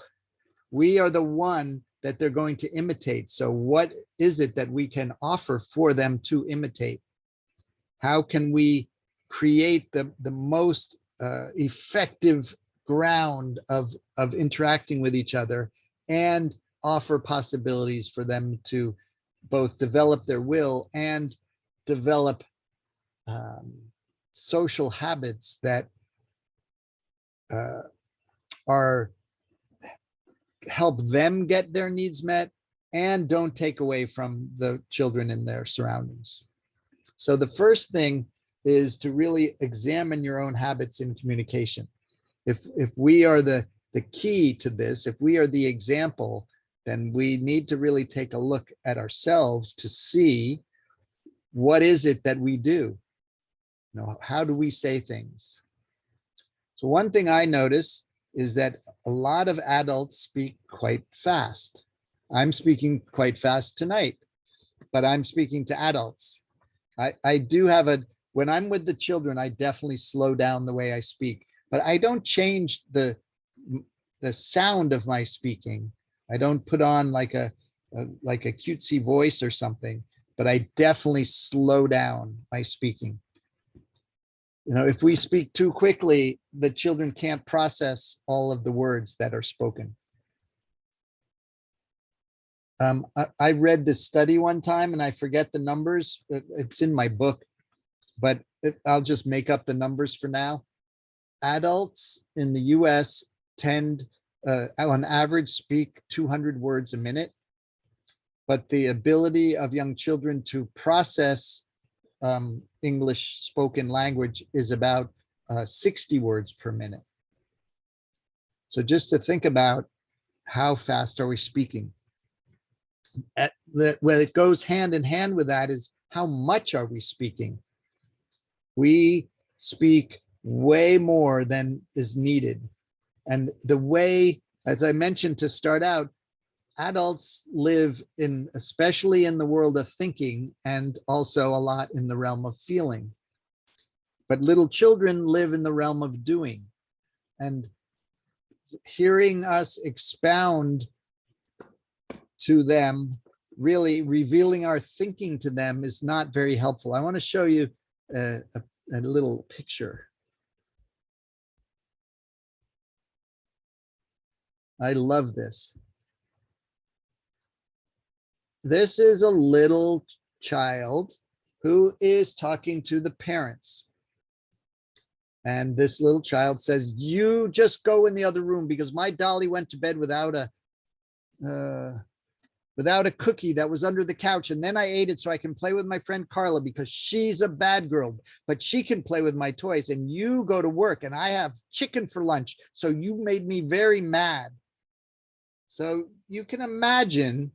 We are the one that they're going to imitate. So what is it that we can offer for them to imitate? How can we create the most effective ground of interacting with each other and offer possibilities for them to both develop their will and develop social habits that help them get their needs met and don't take away from the children in their surroundings. So the first thing is to really examine your own habits in communication. If we are the key to this, if we are the example, then we need to really take a look at ourselves to see what is it that we do. How do we say things? So one thing I notice is that a lot of adults speak quite fast. I'm speaking quite fast tonight, but I'm speaking to adults. I do have when I'm with the children, I definitely slow down the way I speak, but I don't change the sound of my speaking. I don't put on like a cutesy voice or something, but I definitely slow down my speaking. If we speak too quickly, the children can't process all of the words that are spoken. I read this study one time and I forget the numbers. It's in my book, but I'll just make up the numbers for now. Adults in the US tend, on average, speak 200 words a minute, but the ability of young children to process English spoken language is about 60 words per minute. So just to think about how fast are we speaking? Where it goes hand in hand with that is how much are we speaking? We speak way more than is needed. And the way, as I mentioned to start out, adults live in, especially in the world of thinking, and also a lot in the realm of feeling. But little children live in the realm of doing. And hearing us expound to them, really revealing our thinking to them, is not very helpful. I want to show you a little picture. I love this. This is a little child who is talking to the parents. And this little child says, "You just go in the other room because my dolly went to bed without a cookie that was under the couch. And then I ate it so I can play with my friend Carla because she's a bad girl, but she can play with my toys. And you go to work and I have chicken for lunch. So you made me very mad." So you can imagine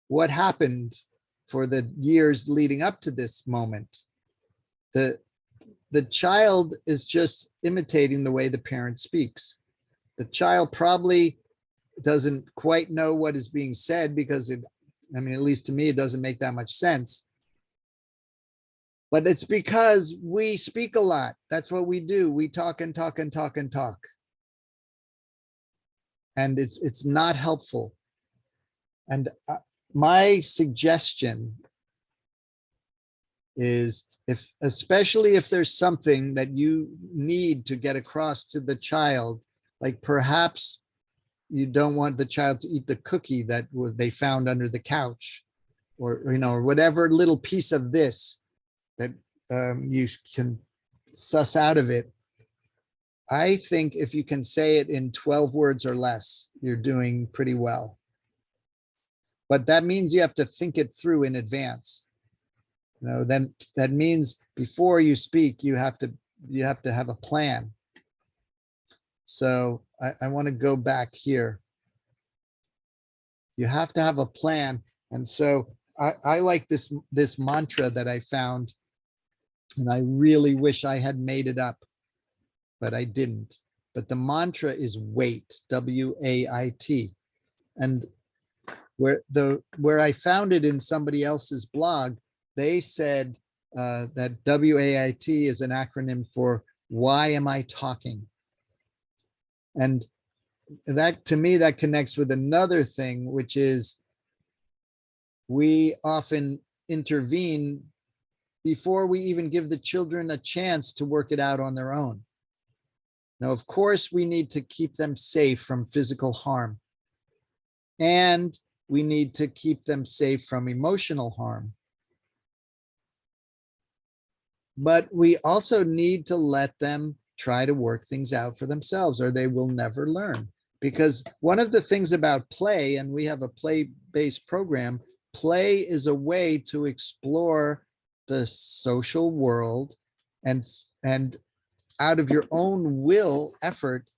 what happened for the years leading up to this moment. The child is just imitating the way the parent speaks. The child probably doesn't quite know what is being said because at least to me, it doesn't make that much sense. But it's because we speak a lot. That's what we do. We talk and talk and talk and talk. And it's not helpful. And my suggestion is, especially if there's something that you need to get across to the child, like perhaps you don't want the child to eat the cookie that they found under the couch, or whatever little piece of this that you can suss out of it. I think if you can say it in 12 words or less, you're doing pretty well. But that means you have to think it through in advance. Then that means before you speak, you have to have a plan. So I want to go back here. You have to have a plan. And so I like this mantra that I found, and I really wish I had made it up, but I didn't. But the mantra is WAIT, W-A-I-T. And where I found it in somebody else's blog, they said that WAIT is an acronym for why am I talking? And that, to me, that connects with another thing, which is we often intervene before we even give the children a chance to work it out on their own. Now, of course, we need to keep them safe from physical harm, and we need to keep them safe from emotional harm. But we also need to let them try to work things out for themselves, or they will never learn. Because one of the things about play, and we have a play-based program, play is a way to explore the social world and out of your own effort,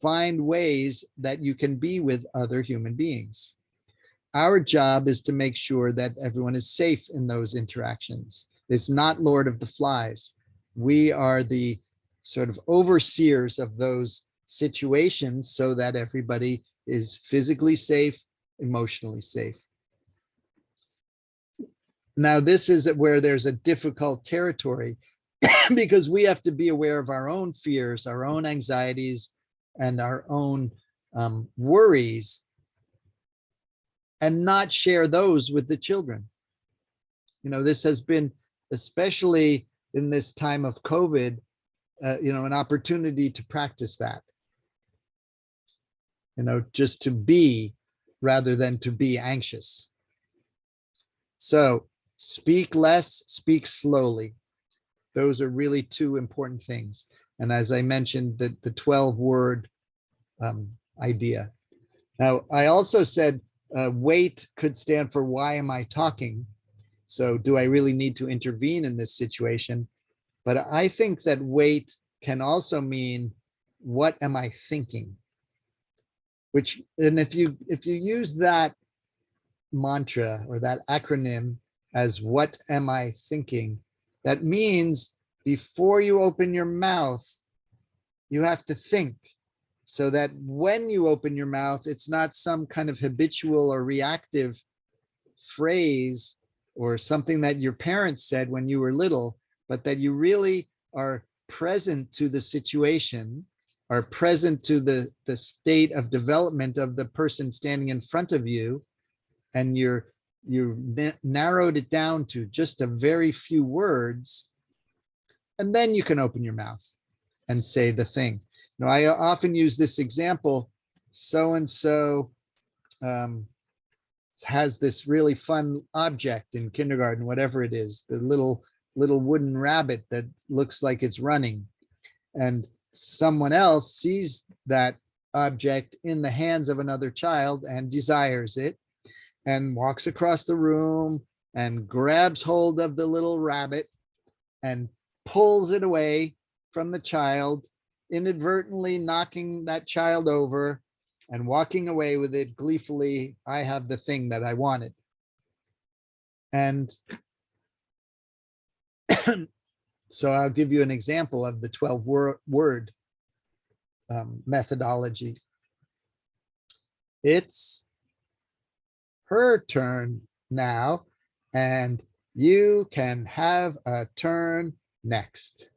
find ways that you can be with other human beings. Our job is to make sure that everyone is safe in those interactions. It's not Lord of the Flies. We are the sort of overseers of those situations so that everybody is physically safe, emotionally safe. Now, this is where there's a difficult territory because we have to be aware of our own fears, our own anxieties, and our own worries, and not share those with the children. This has been, especially in this time of COVID, an opportunity to practice that. Just to be rather than to be anxious. So speak less, speak slowly. Those are really two important things. And as I mentioned, the 12-word idea. Now, I also said wait could stand for why am I talking? So do I really need to intervene in this situation? But I think that wait can also mean what am I thinking? Which, and if you use that mantra or that acronym as what am I thinking, that means before you open your mouth, you have to think, so that when you open your mouth, it's not some kind of habitual or reactive phrase or something that your parents said when you were little, but that you really are present to the situation, are present to the state of development of the person standing in front of you, and you narrowed it down to just a very few words, and then you can open your mouth and say the thing. Now, I often use this example. So-and-so has this really fun object in kindergarten, whatever it is, the little wooden rabbit that looks like it's running. And someone else sees that object in the hands of another child and desires it, and walks across the room and grabs hold of the little rabbit and pulls it away from the child, inadvertently knocking that child over and walking away with it gleefully. I have the thing that I wanted. And so I'll give you an example of the 12-word methodology. It's her turn now, and you can have a turn next.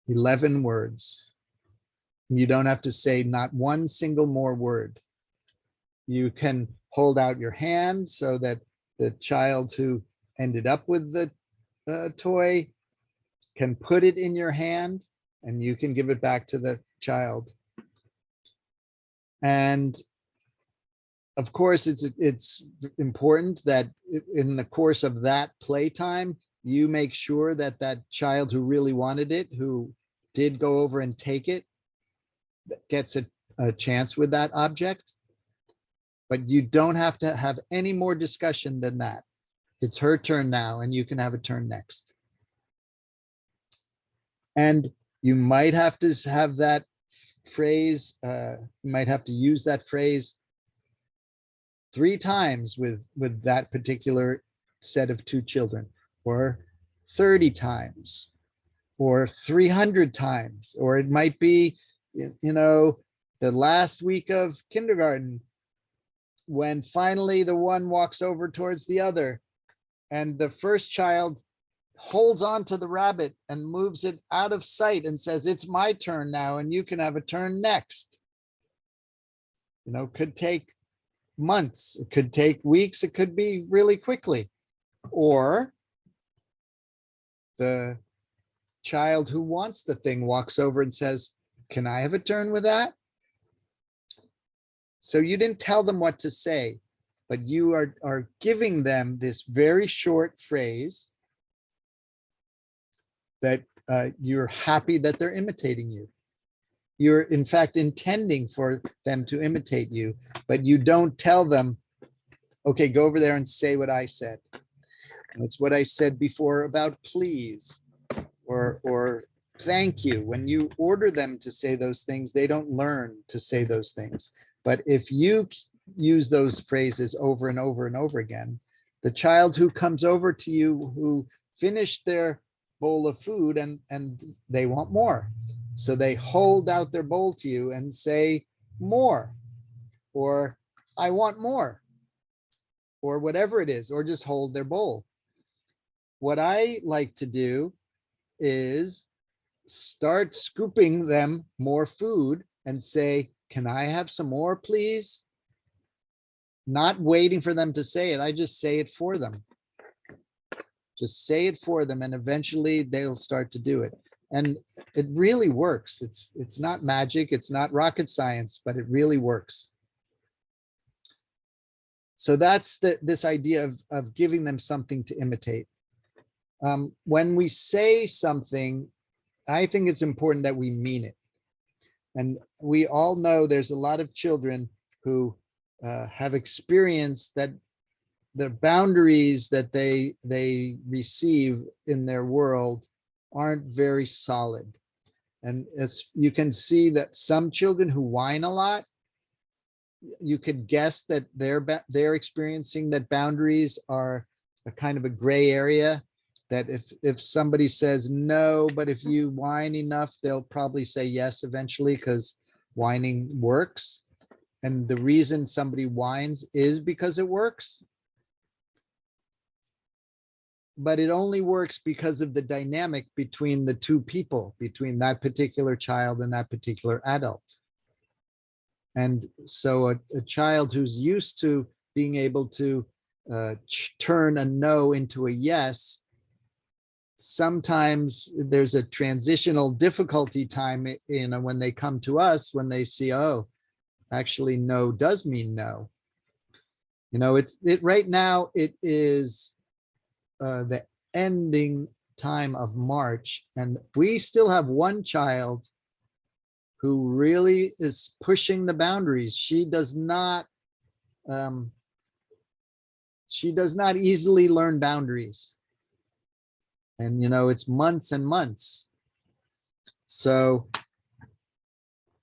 11 words. You don't have to say not one single more word. You can hold out your hand so that the child who ended up with the toy can put it in your hand, and you can give it back to the child. And of course, it's important that in the course of that playtime, you make sure that that child who really wanted it, who did go over and take it, gets a chance with that object. But you don't have to have any more discussion than that. It's her turn now, and you can have a turn next. And you might have to have that phrase, you might have to use that phrase 3 times with that particular set of 2 children, or 30 times, or 300 times, or it might be, the last week of kindergarten, when finally the one walks over towards the other, and the first child holds on to the rabbit and moves it out of sight and says, it's my turn now, and you can have a turn next. Could take months, it could take weeks, it could be really quickly. Or the child who wants the thing walks over and says, can I have a turn with that? So you didn't tell them what to say, but you are giving them this very short phrase that you're happy that they're imitating you. You're in fact intending for them to imitate you, but you don't tell them, okay, go over there and say what I said. And it's what I said before about please or thank you. When you order them to say those things, they don't learn to say those things. But if you use those phrases over and over and over again, the child who comes over to you, who finished their bowl of food and they want more, so they hold out their bowl to you and say more, or I want more, or whatever it is, or just hold their bowl. What I like to do is start scooping them more food and say, can I have some more, please? Not waiting for them to say it. I just say it for them. Just say it for them, and eventually they'll start to do it. And it really works. It's not magic. It's not rocket science, but it really works. So that's this idea of giving them something to imitate. When we say something, I think it's important that we mean it. And we all know there's a lot of children who have experienced that the boundaries that they receive in their world aren't very solid. And as you can see that some children who whine a lot, you could guess that they're experiencing that boundaries are a kind of a gray area, that if somebody says no, but if you whine enough, they'll probably say yes eventually, because whining works. And the reason somebody whines is because it works. But it only works because of the dynamic between the two people, between that particular child and that particular adult. And so a child who's used to being able to turn a no into a yes, sometimes there's a transitional difficulty time when they come to us, when they see, oh, actually no does mean no. Right now it is the ending time of March, and we still have one child who really is pushing the boundaries. She does not easily learn boundaries. And it's months and months. So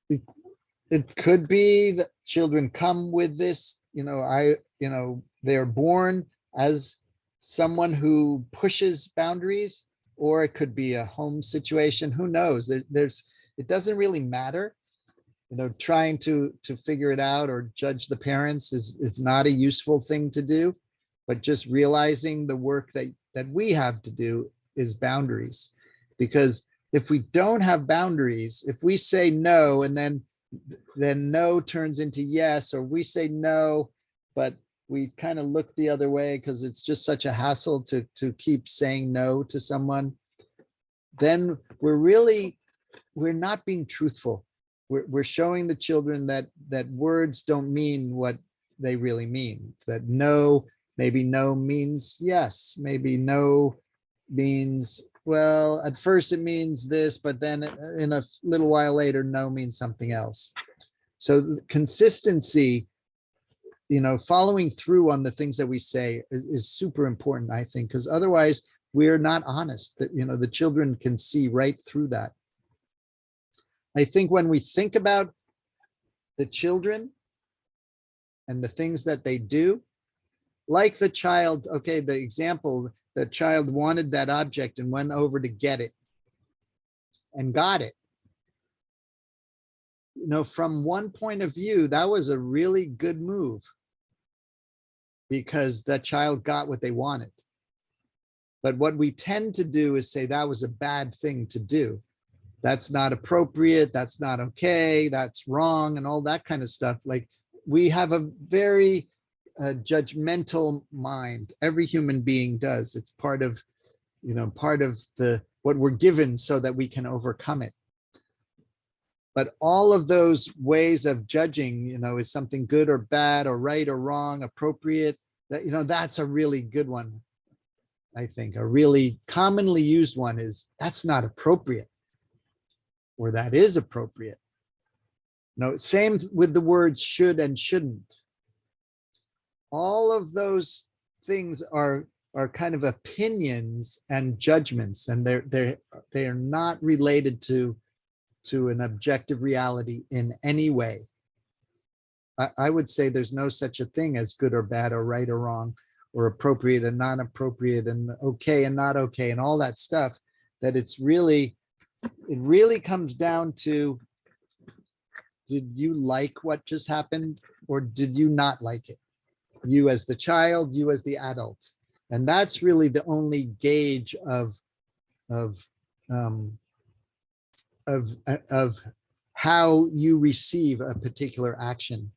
it could be that children come with this, they're born as someone who pushes boundaries, or it could be a home situation. Who knows? It doesn't really matter. Trying to figure it out or judge the parents is not a useful thing to do, but just realizing the work that we have to do is boundaries. Because if we don't have boundaries, if we say no and then no turns into yes, or we say no, but we kind of look the other way because it's just such a hassle to keep saying no to someone, then we're not being truthful. We're showing the children that words don't mean what they really mean. That no, maybe no means yes. Maybe no means, well, at first it means this, but then in a little while later, no means something else. So consistency, following through on the things that we say is super important, I think, because otherwise we're not honest. That the children can see right through that. I think when we think about the children and the things that they do, like the child, okay, the example, the child wanted that object and went over to get it and got it. From one point of view, that was a really good move because that child got what they wanted. But what we tend to do is say that was a bad thing to do. That's not appropriate. That's not okay. That's wrong, and all that kind of stuff. Like, we have a very judgmental mind. Every human being does. It's part of, what we're given so that we can overcome it. But all of those ways of judging, is something good or bad or right or wrong, appropriate, that's a really good one. I think a really commonly used one is that's not appropriate, or that is appropriate. No, same with the words should and shouldn't. All of those things are kind of opinions and judgments, and they are not related to an objective reality in any way. I would say there's no such a thing as good or bad or right or wrong or appropriate and not appropriate and okay and not okay and all that stuff. That it really comes down to, did you like what just happened, or did you not like it? You as the child, you as the adult. And that's really the only gauge of how you receive a particular action.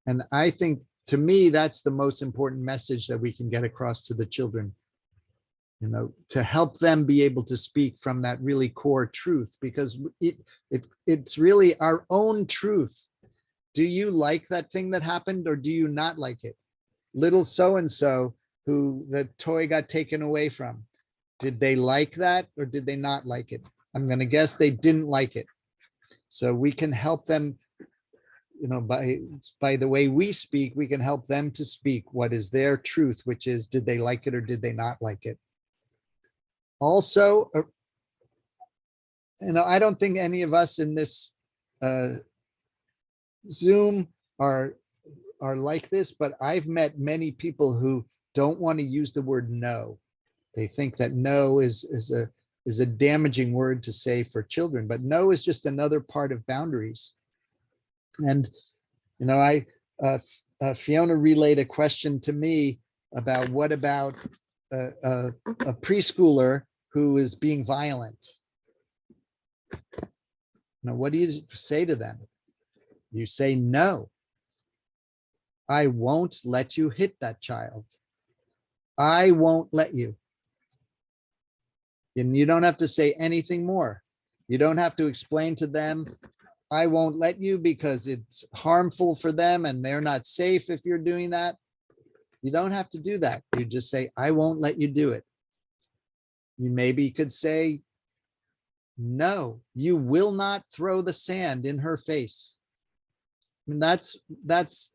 And I think, to me, that's the most important message that we can get across to the children, to help them be able to speak from that really core truth, because it's really our own truth. Do you like that thing that happened, or do you not like it? little so-and-so who the toy got taken away from. Did they like that or did they not like it? I'm going to guess they didn't like it. So we can help them, by the way we speak, we can help them to speak what is their truth, which is, did they like it or did they not like it? Also, I don't think any of us in this Zoom are like this, but I've met many people who don't want to use the word no. They think that no is a damaging word to say for children, but no is just another part of boundaries. And Fiona relayed a question to me about what about a preschooler who is being violent. Now, what do you say to them? You say, no, I won't let you hit that child. I won't let you. And you don't have to say anything more. You don't have to explain to them, I won't let you because it's harmful for them and they're not safe if you're doing that. You don't have to do that. You just say, I won't let you do it. You maybe could say, no, you will not throw the sand in her face. I mean, that's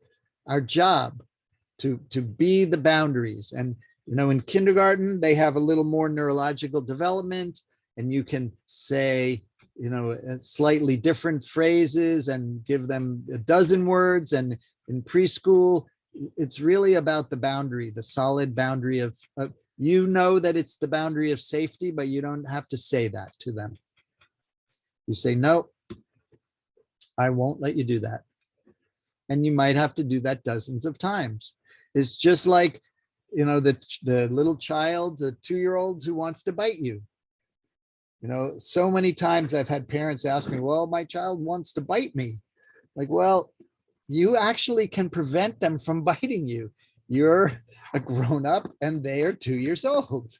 our job, to be the boundaries. And in kindergarten, they have a little more neurological development, and you can say, slightly different phrases and give them a dozen words. And in preschool, it's really about the boundary, the solid boundary of that it's the boundary of safety, but you don't have to say that to them. You say, no, I won't let you do that. And you might have to do that dozens of times. It's just like, the little child, the 2-year-old who wants to bite you. So many times I've had parents ask me, well, my child wants to bite me. Like, well, you actually can prevent them from biting you. You're a grown-up and they are 2 years old.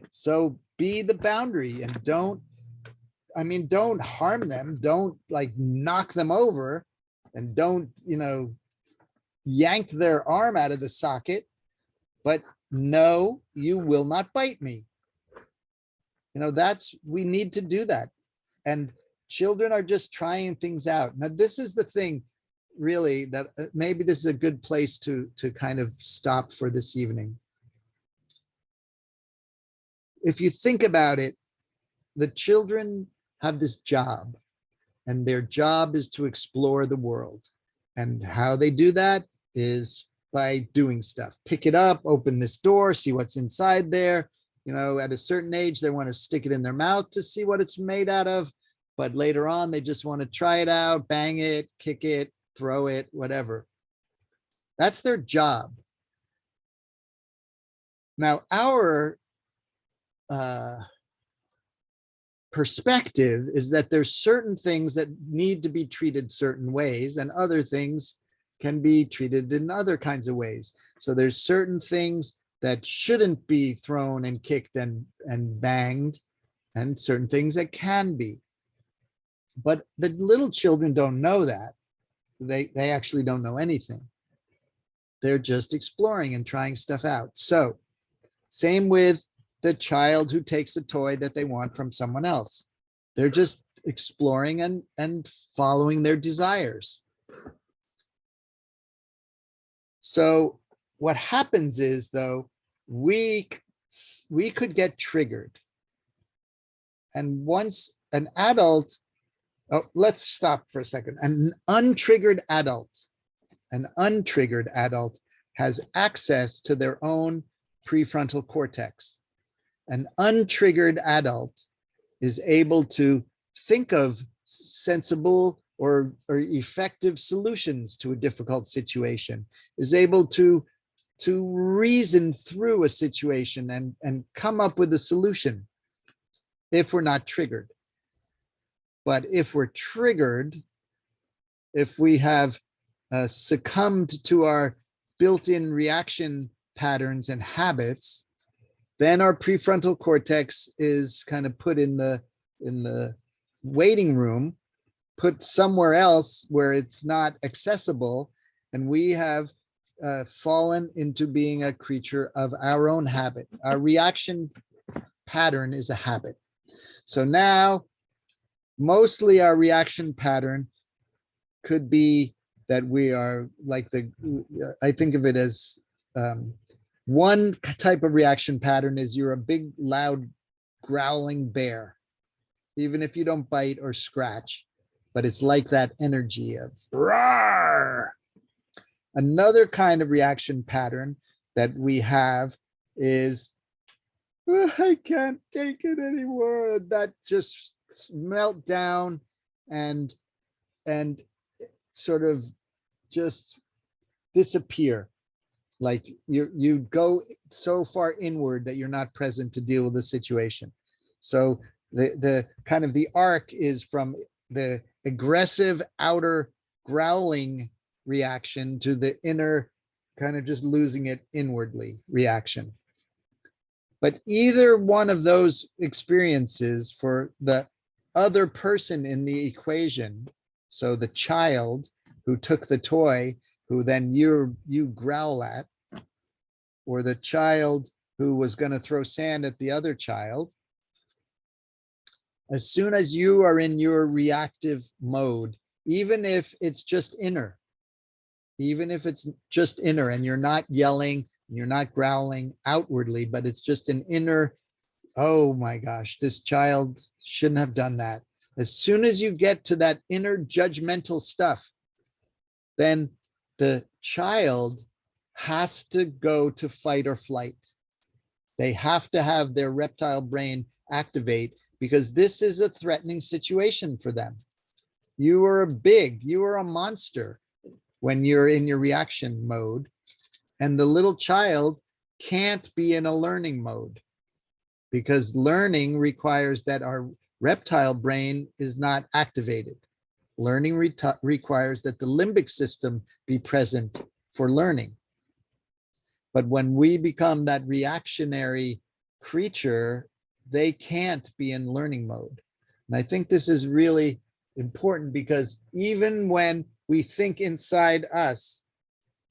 So be the boundary and don't harm them. Don't knock them over, and don't, yank their arm out of the socket, but no, you will not bite me. We need to do that. And children are just trying things out. Now, this is the thing, really, that maybe this is a good place to kind of stop for this evening. If you think about it, the children have this job, and their job is to explore the world. And how they do that is by doing stuff. Pick it up, open this door, see what's inside there. At a certain age, they want to stick it in their mouth to see what it's made out of. But later on, they just want to try it out, bang it, kick it, throw it, whatever. That's their job. Now, our perspective is that there's certain things that need to be treated certain ways, and other things can be treated in other kinds of ways. So there's certain things that shouldn't be thrown and kicked and banged, and certain things that can be. But the little children don't know that. They actually don't know anything. They're just exploring and trying stuff out. So same with the child who takes a toy that they want from someone else. They're just exploring and following their desires. So what happens is, though, we could get triggered. And once an adult, let's stop for a second. An untriggered adult has access to their own prefrontal cortex. An untriggered adult is able to think of sensible or effective solutions to a difficult situation, is able to reason through a situation and come up with a solution if we're not triggered. But if we're triggered, if we have succumbed to our built-in reaction patterns and habits, then our prefrontal cortex is kind of put in the waiting room, put somewhere else where it's not accessible, and we have fallen into being a creature of our own habit. Our reaction pattern is a habit. So now, mostly our reaction pattern could be that we are like I think of it as one type of reaction pattern is you're a big, loud, growling bear, even if you don't bite or scratch, but it's like that energy of roar. Another kind of reaction pattern that we have is, "Oh, I can't take it anymore." That just melt down and sort of just disappear. Like you go so far inward that you're not present to deal with the situation. So the kind of the arc is from the aggressive outer growling reaction to the inner kind of just losing it inwardly reaction. But either one of those experiences for the other person in the equation, so the child who took the toy, who then you growl at, or the child who was going to throw sand at the other child, as soon as you are in your reactive mode, even if it's just inner, and you're not yelling, you're not growling outwardly, but it's just an inner, oh my gosh, this child shouldn't have done that. As soon as you get to that inner judgmental stuff, then the child has to go to fight or flight. They have to have their reptile brain activate because this is a threatening situation for them. You are a monster when you're in your reaction mode, and the little child can't be in a learning mode because learning requires that our reptile brain is not activated. Learning requires that the limbic system be present for learning. But when we become that reactionary creature, they can't be in learning mode. And I think this is really important because even when we think inside us,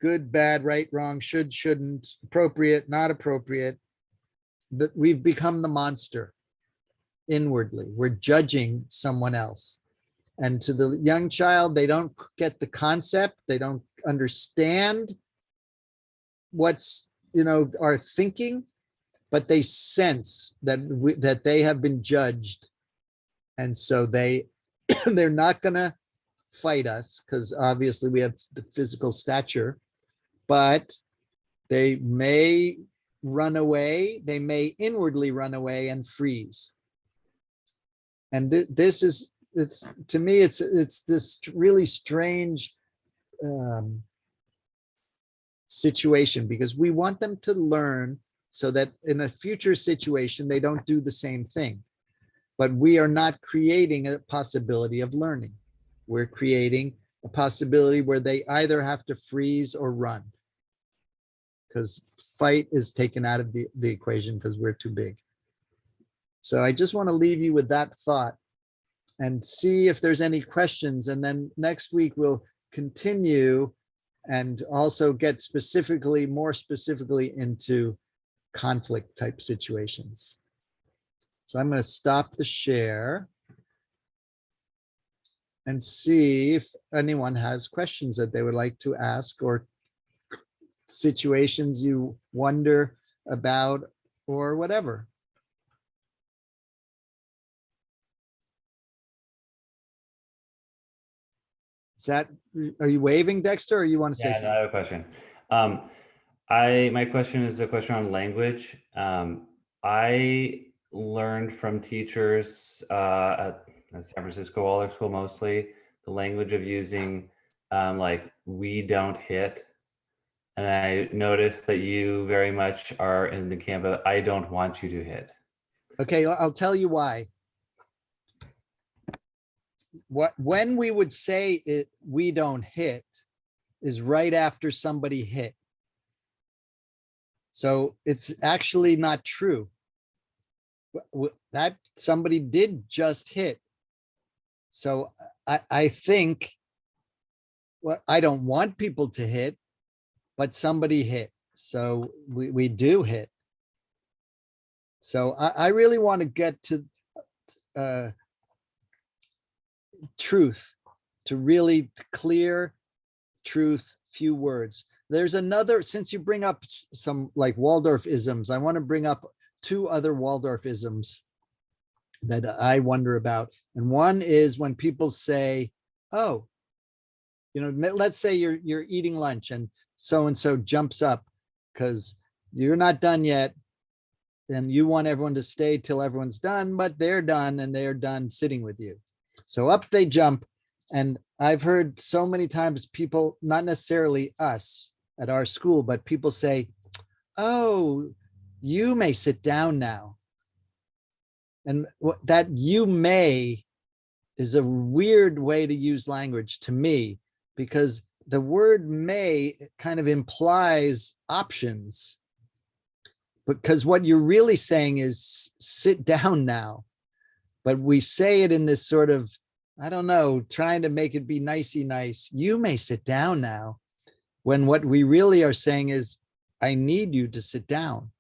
good, bad, right, wrong, should, shouldn't, appropriate, not appropriate, that we've become the monster inwardly. We're judging someone else. And to the young child, they don't get the concept. They don't understand what's, our thinking, but they sense that they have been judged. And so they're not going to fight us because obviously we have the physical stature, but they may run away. They may inwardly run away and freeze. And to me, it's this really strange situation because we want them to learn so that in a future situation, they don't do the same thing. But we are not creating a possibility of learning. We're creating a possibility where they either have to freeze or run because fight is taken out of the equation because we're too big. So I just want to leave you with that thought and see if there's any questions. And then next week we'll continue and also get more specifically into conflict type situations. So I'm going to stop the share and see if anyone has questions that they would like to ask or situations you wonder about or whatever. Are you waving, Dexter, or you want to say something? I have a question. My question is a question on language. I learned from teachers at San Francisco Waller School mostly the language of using like we don't hit. And I noticed that you very much are in the camp of I don't want you to hit. Okay, I'll tell you why. When we would say it, we don't hit, is right after somebody hit. So it's actually not true. That somebody did just hit. So I think, well, I don't want people to hit, but somebody hit. So we do hit. So I really want to get to truth, to really clear truth, few words. There's another, since you bring up some like Waldorf isms, I want to bring up two other Waldorf isms that I wonder about. And one is when people say, oh, let's say you're eating lunch and so jumps up because you're not done yet. And you want everyone to stay till everyone's done, but they're done and they're done sitting with you. So up they jump. And I've heard so many times people, not necessarily us at our school, but people say, oh, you may sit down now. And that you may is a weird way to use language to me, because the word may kind of implies options. Because what you're really saying is sit down now. But we say it in this sort of, I don't know, trying to make it be nicey nice. You may sit down now. When what we really are saying is, I need you to sit down.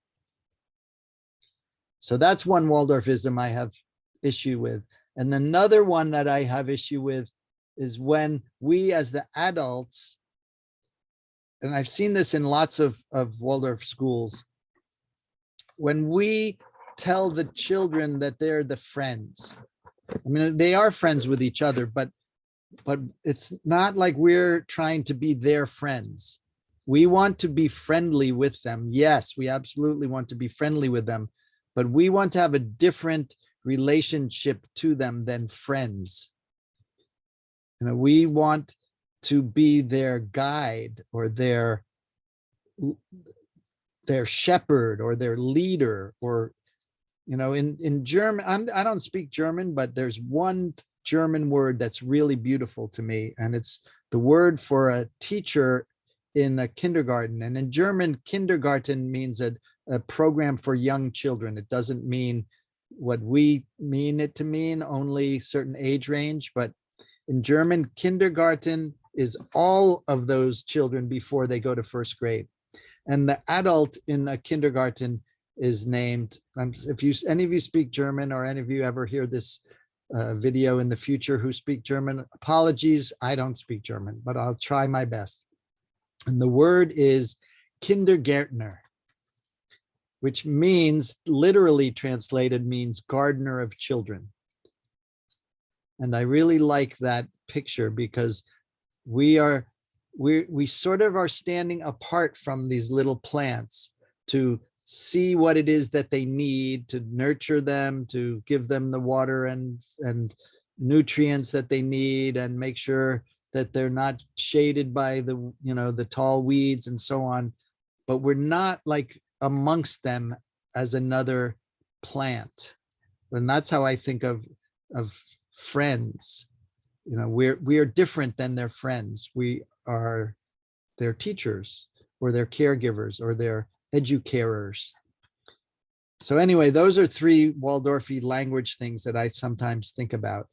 So that's one Waldorfism I have issue with. And another one that I have issue with is when we as the adults, and I've seen this in lots of Waldorf schools, when we tell the children that they're the friends. I mean, they are friends with each other, but it's not like we're trying to be their friends. We want to be friendly with them. Yes, we absolutely want to be friendly with them, but we want to have a different relationship to them than friends. We want to be their guide or their shepherd or their leader, or in German, I don't speak German, but there's one German word that's really beautiful to me, and it's the word for a teacher in a kindergarten. And in German, kindergarten means a program for young children. It doesn't mean what we mean it to mean, only certain age range, but in German, kindergarten is all of those children before they go to first grade. And the adult in a kindergarten is named, if any of you speak German, or any of you ever hear this video in the future who speak German, apologies, I don't speak German, but I'll try my best. And the word is Kindergärtner, which means, literally translated, means gardener of children. And I really like that picture, because we sort of are standing apart from these little plants to see what it is that they need, to nurture them, to give them the water and nutrients that they need, and make sure that they're not shaded by the tall weeds and so on. But we're not like amongst them as another plant. And that's how I think of friends. We are different than their friends. We are their teachers, or their caregivers, or their educators. So anyway, those are three Waldorfi language things that I sometimes think about.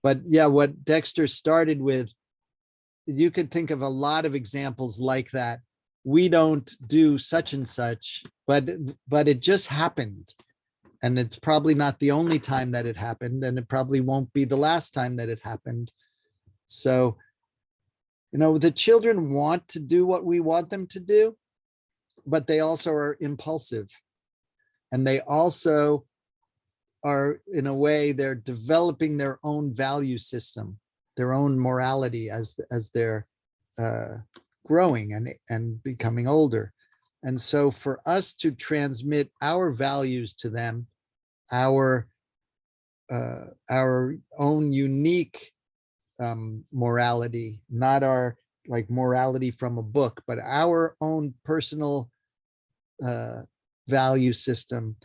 But yeah, what Dexter started with, you could think of a lot of examples like that. We don't do such and such, but it just happened. And it's probably not the only time that it happened, and it probably won't be the last time that it happened. So, the children want to do what we want them to do, but they also are impulsive. And they also are, in a way, they're developing their own value system, their own morality as they're growing and becoming older. And so for us to transmit our values to them, our own unique morality, not our morality from a book, but our own personal value system,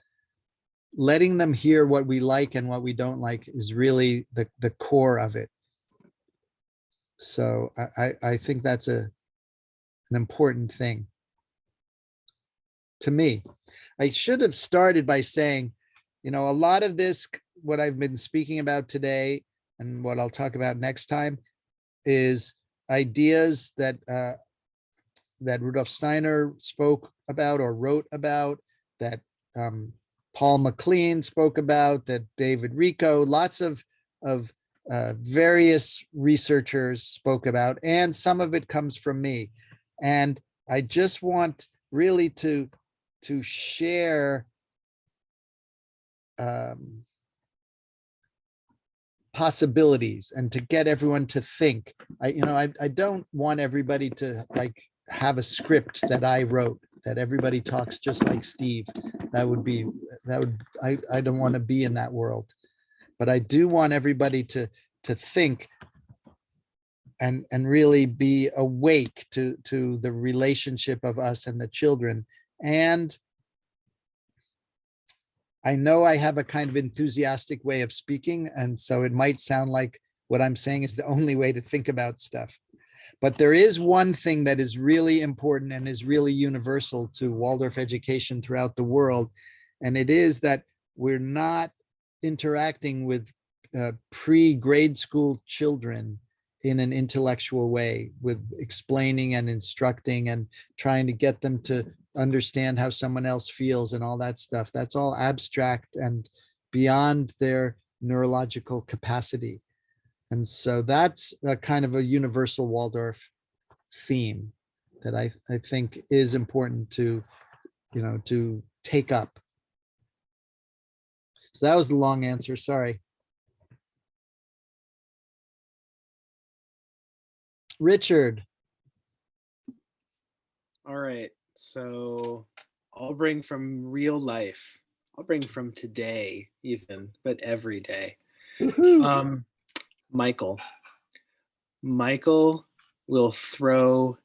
letting them hear what we like and what we don't like is really the core of it. So I think that's an important thing to me. I should have started by saying, a lot of this, what I've been speaking about today and what I'll talk about next time, is ideas that that Rudolf Steiner spoke about or wrote about, that Paul MacLean spoke about, that David Rico, lots of various researchers spoke about, and some of it comes from me. And I just want really to share possibilities and to get everyone to think. I don't want everybody to like have a script that I wrote, that everybody talks just like Steve. I don't want to be in that world. But I do want everybody to think and really be awake to the relationship of us and the children. And I know I have a kind of enthusiastic way of speaking, and so it might sound like what I'm saying is the only way to think about stuff. But there is one thing that is really important and is really universal to Waldorf education throughout the world, and it is that we're not interacting with pre-grade school children in an intellectual way, with explaining and instructing and trying to get them to understand how someone else feels and all that stuff. That's all abstract and beyond their neurological capacity. And so that's a kind of a universal Waldorf theme that I think is important to, to take up. So that was the long answer, sorry. Richard. All right, so I'll bring from real life. I'll bring from today even, but every day. Michael. Michael will throw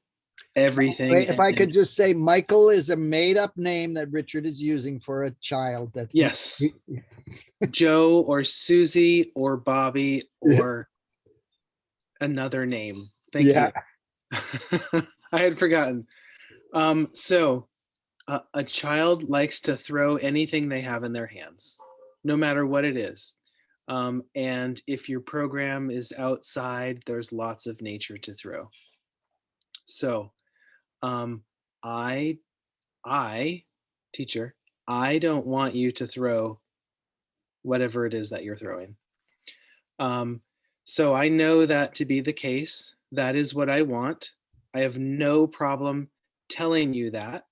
everything. Wait, if I could just say, Michael is a made-up name that Richard is using for a child. That yes, Joe or Susie or Bobby or another name. Thank you. I had forgotten. So a child likes to throw anything they have in their hands, no matter what it is. And if your program is outside, there's lots of nature to throw. So I, teacher, I don't want you to throw whatever it is that you're throwing. So I know that to be the case. That is what I want. I have no problem telling you that.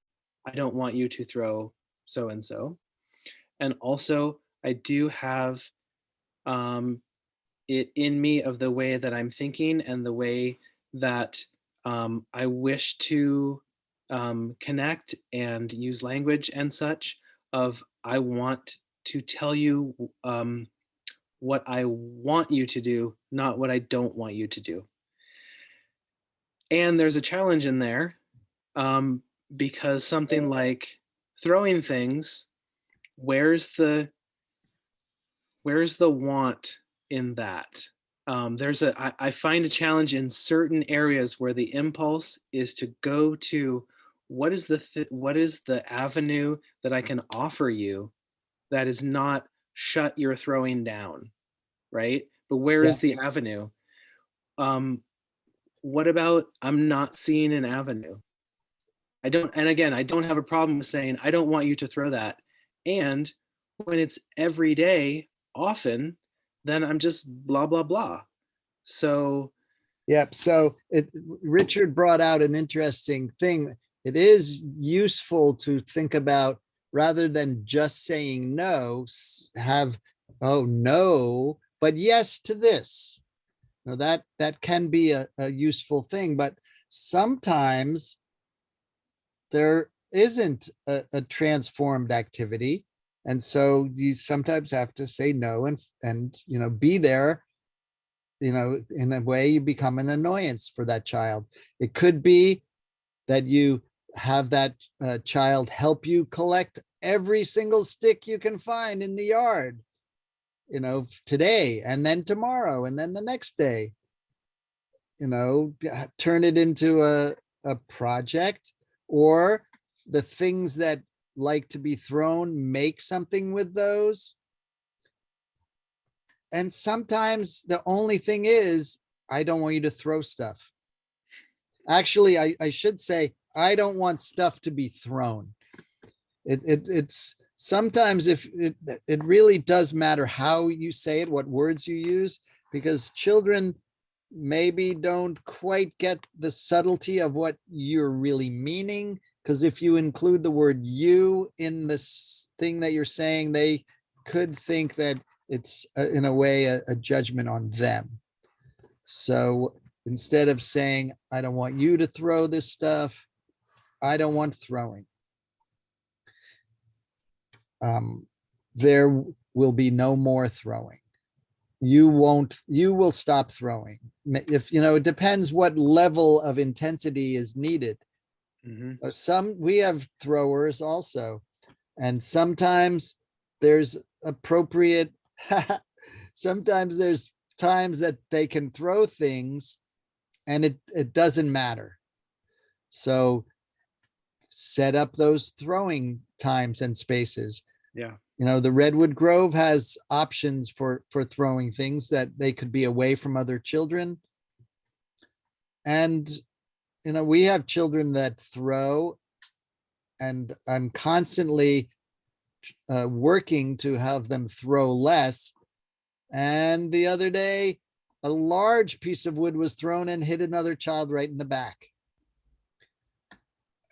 I don't want you to throw so-and-so. And also, I do have it in me of the way that I'm thinking and the way that I wish to connect and use language and such of I want to tell you what I want you to do, not what I don't want you to do. And there's a challenge in there because something like throwing things, where's the want in that? I find a challenge in certain areas where the impulse is to go to what is the avenue that I can offer you that is not shut your throwing down, right? But where is the avenue? What about I'm not seeing an avenue? And again, I don't have a problem with saying, I don't want you to throw that. And when it's every day, often, then I'm just blah, blah, blah. So. Yep. So Richard brought out an interesting thing. It is useful to think about, rather than just saying no, have, oh, no, but yes to this. Now that can be a useful thing, but sometimes there isn't a transformed activity. And so you sometimes have to say no and be there, in a way you become an annoyance for that child. It could be that you have that child help you collect every single stick you can find in the yard, today, and then tomorrow, and then the next day, turn it into a project, or the things that like to be thrown, make something with those. And sometimes the only thing is, I don't want you to throw stuff. Actually, I should say, I don't want stuff to be thrown. It's sometimes if it really does matter how you say it, what words you use, because children maybe don't quite get the subtlety of what you're really meaning. Because if you include the word you in this thing that you're saying, they could think that it's in a way a judgment on them. So instead of saying, I don't want you to throw this stuff, I don't want throwing. There will be no more throwing. You will stop throwing. If, it depends what level of intensity is needed. We have throwers also, and sometimes there's appropriate, sometimes there's times that they can throw things and it doesn't matter. So set up those throwing times and spaces. Yeah. The Redwood Grove has options for throwing things that they could be away from other children. And, we have children that throw, and I'm constantly working to have them throw less. And the other day, a large piece of wood was thrown and hit another child right in the back.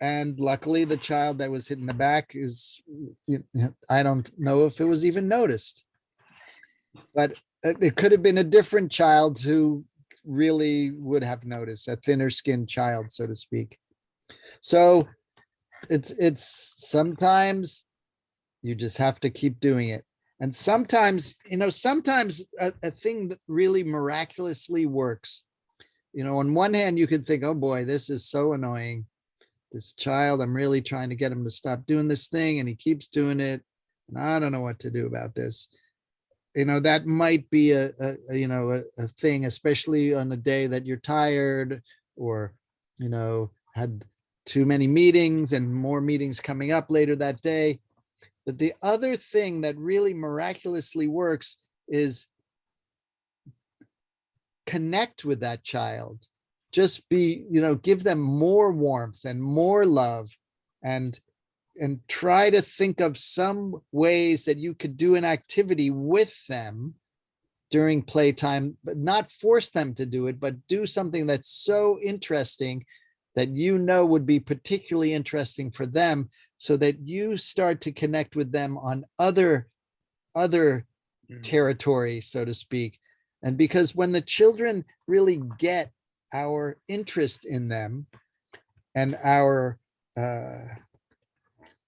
And luckily, the child that was hit in the back I don't know if it was even noticed, but it could have been a different child who really would have noticed, a thinner skinned child, so to speak. So it's sometimes you just have to keep doing it. And sometimes, sometimes a thing that really miraculously works. On one hand, you could think, oh boy, this is so annoying. This child, I'm really trying to get him to stop doing this thing, and he keeps doing it. And I don't know what to do about this. That might be a thing, especially on a day that you're tired, or, had too many meetings and more meetings coming up later that day. But the other thing that really miraculously works is connect with that child. Just give them more warmth and more love, and try to think of some ways that you could do an activity with them during playtime, but not force them to do it, but do something that's so interesting that would be particularly interesting for them, so that you start to connect with them on other territory, so to speak. And because when the children really get our interest in them and our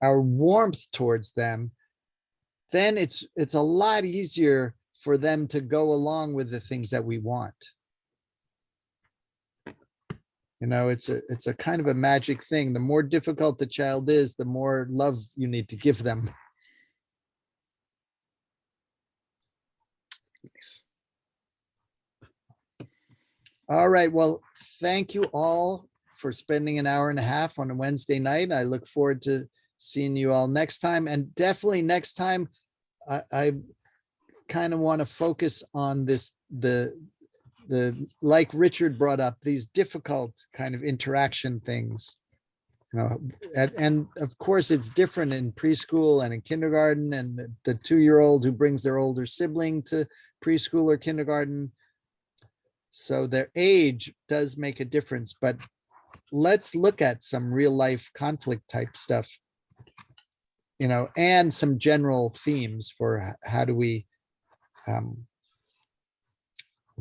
warmth towards them, then it's a lot easier for them to go along with the things that we want. It's a kind of a magic thing. The more difficult the child is, the more love you need to give them. Nice. All right. Well, thank you all for spending an hour and a half on a Wednesday night. I look forward to seeing you all next time. And definitely next time, I kind of want to focus on this, the like Richard brought up, these difficult kind of interaction things. And of course, it's different in preschool and in kindergarten, and the 2-year-old who brings their older sibling to preschool or kindergarten. So their age does make a difference, but let's look at some real life conflict type stuff, and some general themes for how do we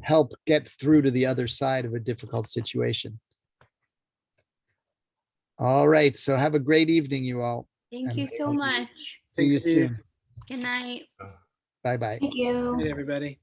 help get through to the other side of a difficult situation. All right. So have a great evening, you all. Thank you so much. See you Thanks, Steve. soon. Good night. Bye-bye. Thank you. Hey, everybody.